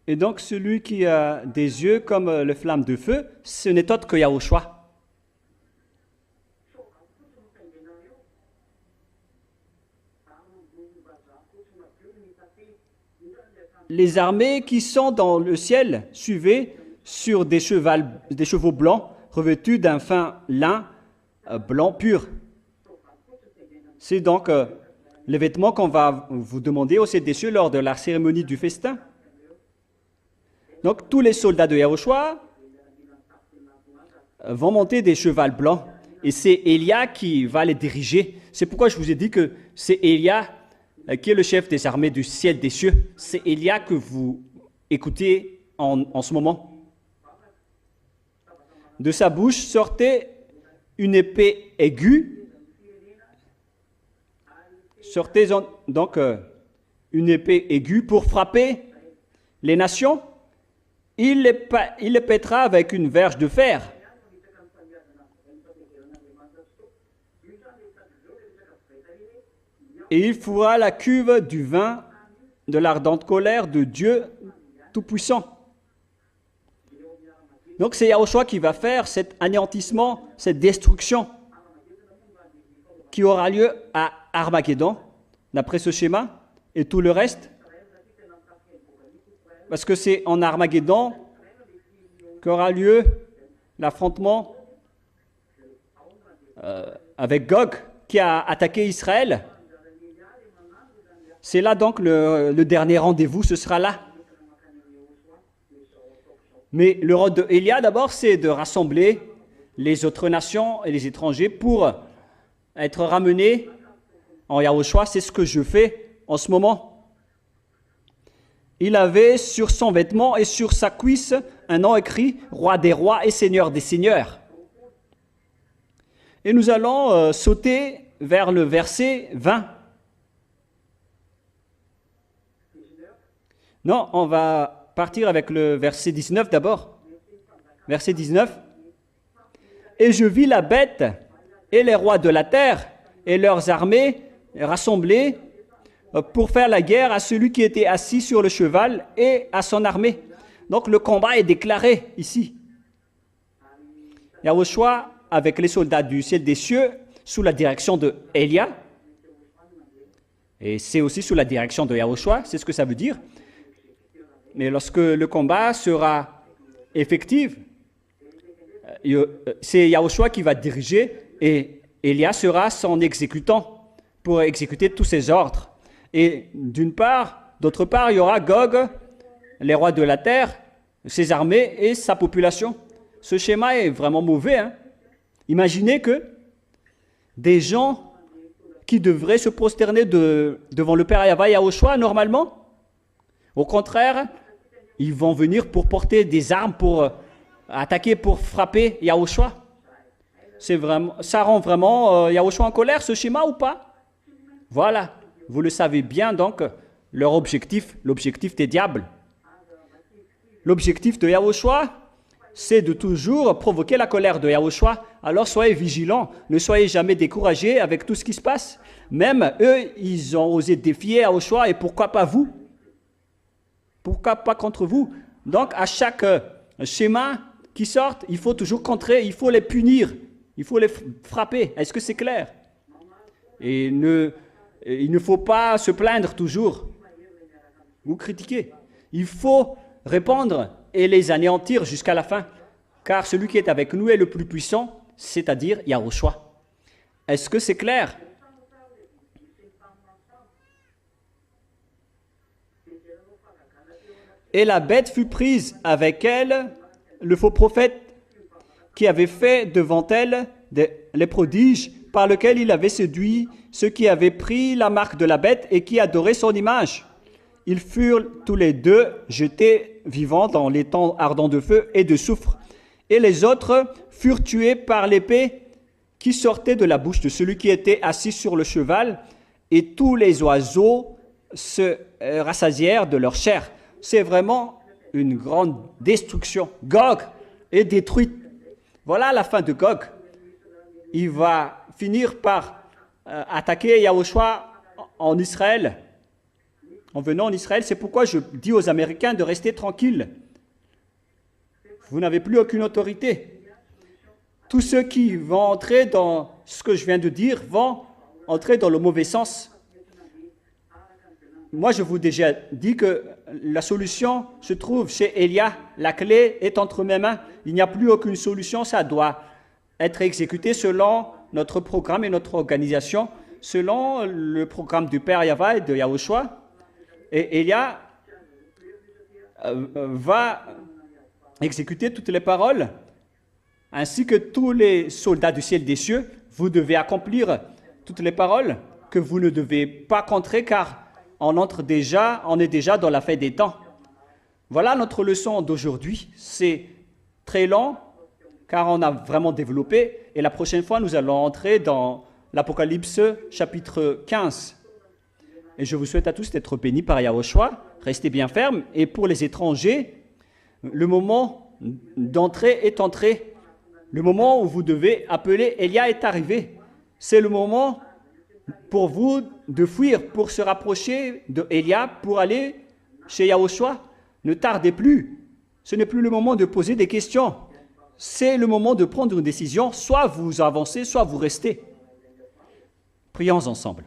Et donc celui qui a des yeux comme les flammes de feu, ce n'est autre que Yahushua. les armées qui sont dans le ciel suivaient sur des chevaux blancs revêtus d'un fin lin blanc pur. C'est donc les vêtements qu'on va vous demander au ciel des cieux lors de la cérémonie du festin. Donc tous les soldats de Yahushua vont monter des chevaux blancs et c'est Élia qui va les diriger. C'est pourquoi je vous ai dit que c'est Élia qui est le chef des armées du ciel des cieux. C'est Élia que vous écoutez en ce moment. De sa bouche sortait une épée aiguë. Sortait donc une épée aiguë pour frapper les nations. Il les pètera avec une verge de fer. Et il fouera la cuve du vin de l'ardente colère de Dieu Tout-Puissant. Donc c'est Yahushua qui va faire cet anéantissement, cette destruction qui aura lieu à Armageddon, d'après ce schéma, et tout le reste. Parce que c'est en Armageddon qu'aura lieu l'affrontement avec Gog qui a attaqué Israël. C'est là donc le dernier rendez-vous, ce sera là. Mais le rôle de Élia d'abord, c'est de rassembler les autres nations et les étrangers pour être ramenés en Yahushua. C'est ce que je fais en ce moment. Il avait sur son vêtement et sur sa cuisse un nom écrit « Roi des rois et Seigneur des seigneurs ». Et nous allons sauter vers le verset 20. Non, on va partir avec le verset 19 d'abord. Verset 19. « Et je vis la bête et les rois de la terre et leurs armées rassemblés pour faire la guerre à celui qui était assis sur le cheval et à son armée. » Donc le combat est déclaré ici. Yahushua avec les soldats du ciel des cieux sous la direction de Élia. Et c'est aussi sous la direction de Yahushua, c'est ce que ça veut dire. Mais lorsque le combat sera effectif, c'est Yahushua qui va diriger et Élia sera son exécutant pour exécuter tous ses ordres. Et d'autre part, il y aura Gog, les rois de la terre, ses armées et sa population. Ce schéma est vraiment mauvais. Hein? Imaginez que des gens qui devraient se prosterner devant le Père Yahushua normalement, au contraire, ils vont venir pour porter des armes, pour attaquer, pour frapper Yahushua. Ça rend vraiment Yahushua en colère, ce schéma ou pas? Voilà, vous le savez bien donc, leur objectif, l'objectif des diables. L'objectif de Yahushua, c'est de toujours provoquer la colère de Yahushua. Alors soyez vigilants, ne soyez jamais découragés avec tout ce qui se passe. Même eux, ils ont osé défier Yahushua et pourquoi pas vous? Pourquoi pas contre vous? Donc, à chaque schéma qui sort, il faut toujours contrer, il faut les punir, il faut les frapper. Est-ce que c'est clair? Et il ne faut pas se plaindre toujours ou critiquer. Il faut répondre et les anéantir jusqu'à la fin. Car celui qui est avec nous est le plus puissant, c'est-à-dire Yahushua. Est-ce que c'est clair? Et la bête fut prise avec elle, le faux prophète qui avait fait devant elle les prodiges par lesquels il avait séduit ceux qui avaient pris la marque de la bête et qui adoraient son image. Ils furent tous les deux jetés vivants dans les temps ardents de feu et de soufre. Et les autres furent tués par l'épée qui sortait de la bouche de celui qui était assis sur le cheval, et tous les oiseaux se rassasièrent de leur chair. C'est vraiment une grande destruction. Gog est détruit. Voilà la fin de Gog. Il va finir par attaquer Yahushua en Israël. En venant en Israël, c'est pourquoi je dis aux Américains de rester tranquilles. Vous n'avez plus aucune autorité. Tous ceux qui vont entrer dans ce que je viens de dire vont entrer dans le mauvais sens. moi, je vous ai déjà dit que la solution se trouve chez Élia. La clé est entre mes mains. Il n'y a plus aucune solution. Ça doit être exécuté selon notre programme et notre organisation, selon le programme du Père Yahweh et de Yahushua. Et Élia va exécuter toutes les paroles, ainsi que tous les soldats du ciel des cieux. Vous devez accomplir toutes les paroles que vous ne devez pas contrer, car on est déjà dans la fin des temps. Voilà notre leçon d'aujourd'hui. C'est très long, car on a vraiment développé. Et la prochaine fois, nous allons entrer dans l'Apocalypse chapitre 15. Et je vous souhaite à tous d'être bénis par Yahushua. Restez bien fermes. Et pour les étrangers, le moment d'entrer est entré. Le moment où vous devez appeler Élia est arrivé. C'est le moment pour vous de fuir, pour se rapprocher d'Élia, pour aller chez Yahushua. Ne tardez plus. Ce n'est plus le moment de poser des questions. C'est le moment de prendre une décision. Soit vous avancez, soit vous restez. Prions ensemble.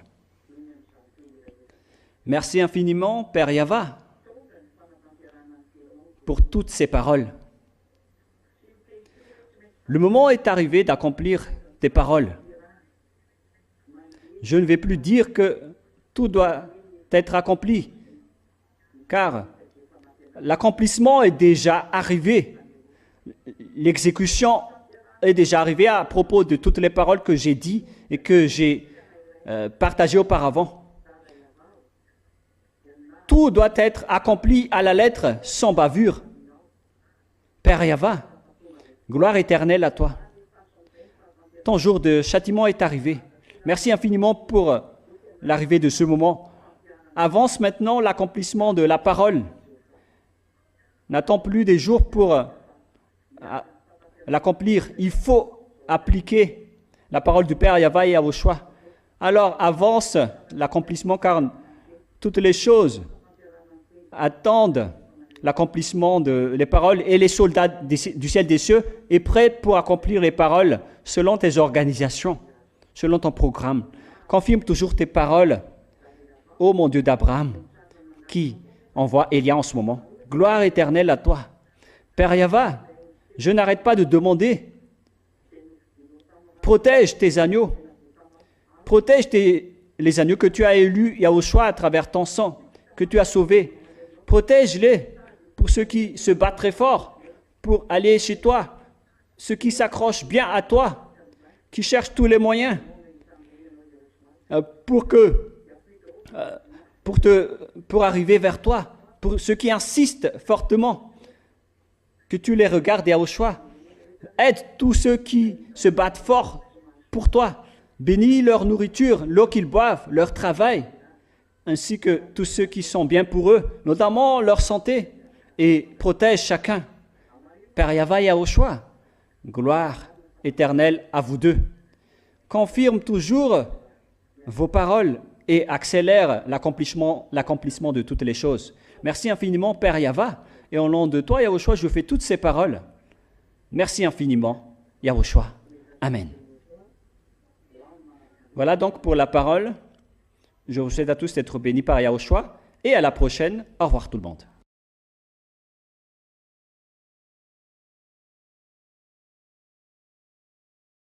Merci infiniment, Père Yahva, pour toutes ces paroles. Le moment est arrivé d'accomplir tes paroles. Je ne vais plus dire que tout doit être accompli, car l'accomplissement est déjà arrivé. L'exécution est déjà arrivée à propos de toutes les paroles que j'ai dites et que j'ai partagées auparavant. Tout doit être accompli à la lettre, sans bavure. Père Yahva, gloire éternelle à toi. Ton jour de châtiment est arrivé. Merci infiniment pour l'arrivée de ce moment. Avance maintenant l'accomplissement de la parole. N'attends plus des jours pour l'accomplir. Il faut appliquer la parole du Père Yahva et Yahushua. Alors avance l'accomplissement, car toutes les choses attendent l'accomplissement des paroles, et les soldats du ciel des cieux est prêt pour accomplir les paroles selon tes organisations, selon ton programme. Confirme toujours tes paroles, ô mon Dieu d'Abraham, qui envoie Élia en ce moment. Gloire éternelle à toi. Père Yahva, je n'arrête pas de demander, protège tes agneaux, protège les agneaux que tu as élus, Yahushua, à travers ton sang, que tu as sauvés. Protège-les pour ceux qui se battent très fort pour aller chez toi, ceux qui s'accrochent bien à toi, qui cherchent tous les moyens pour arriver vers toi, pour ceux qui insistent fortement, que tu les regardes, Yahushua. Aide tous ceux qui se battent fort pour toi. Bénis leur nourriture, l'eau qu'ils boivent, leur travail, ainsi que tous ceux qui sont bien pour eux, notamment leur santé, et protège chacun. Père Yahva Yahushua, gloire éternelle à vous deux. Confirme toujours vos paroles et accélère l'accomplissement de toutes les choses. Merci infiniment, Père Yahva, et au nom de toi, Yahushua, je fais toutes ces paroles. Merci infiniment, Yahushua. Amen. Voilà donc pour la parole. Je vous souhaite à tous d'être bénis par Yahushua, et à la prochaine. Au revoir tout le monde.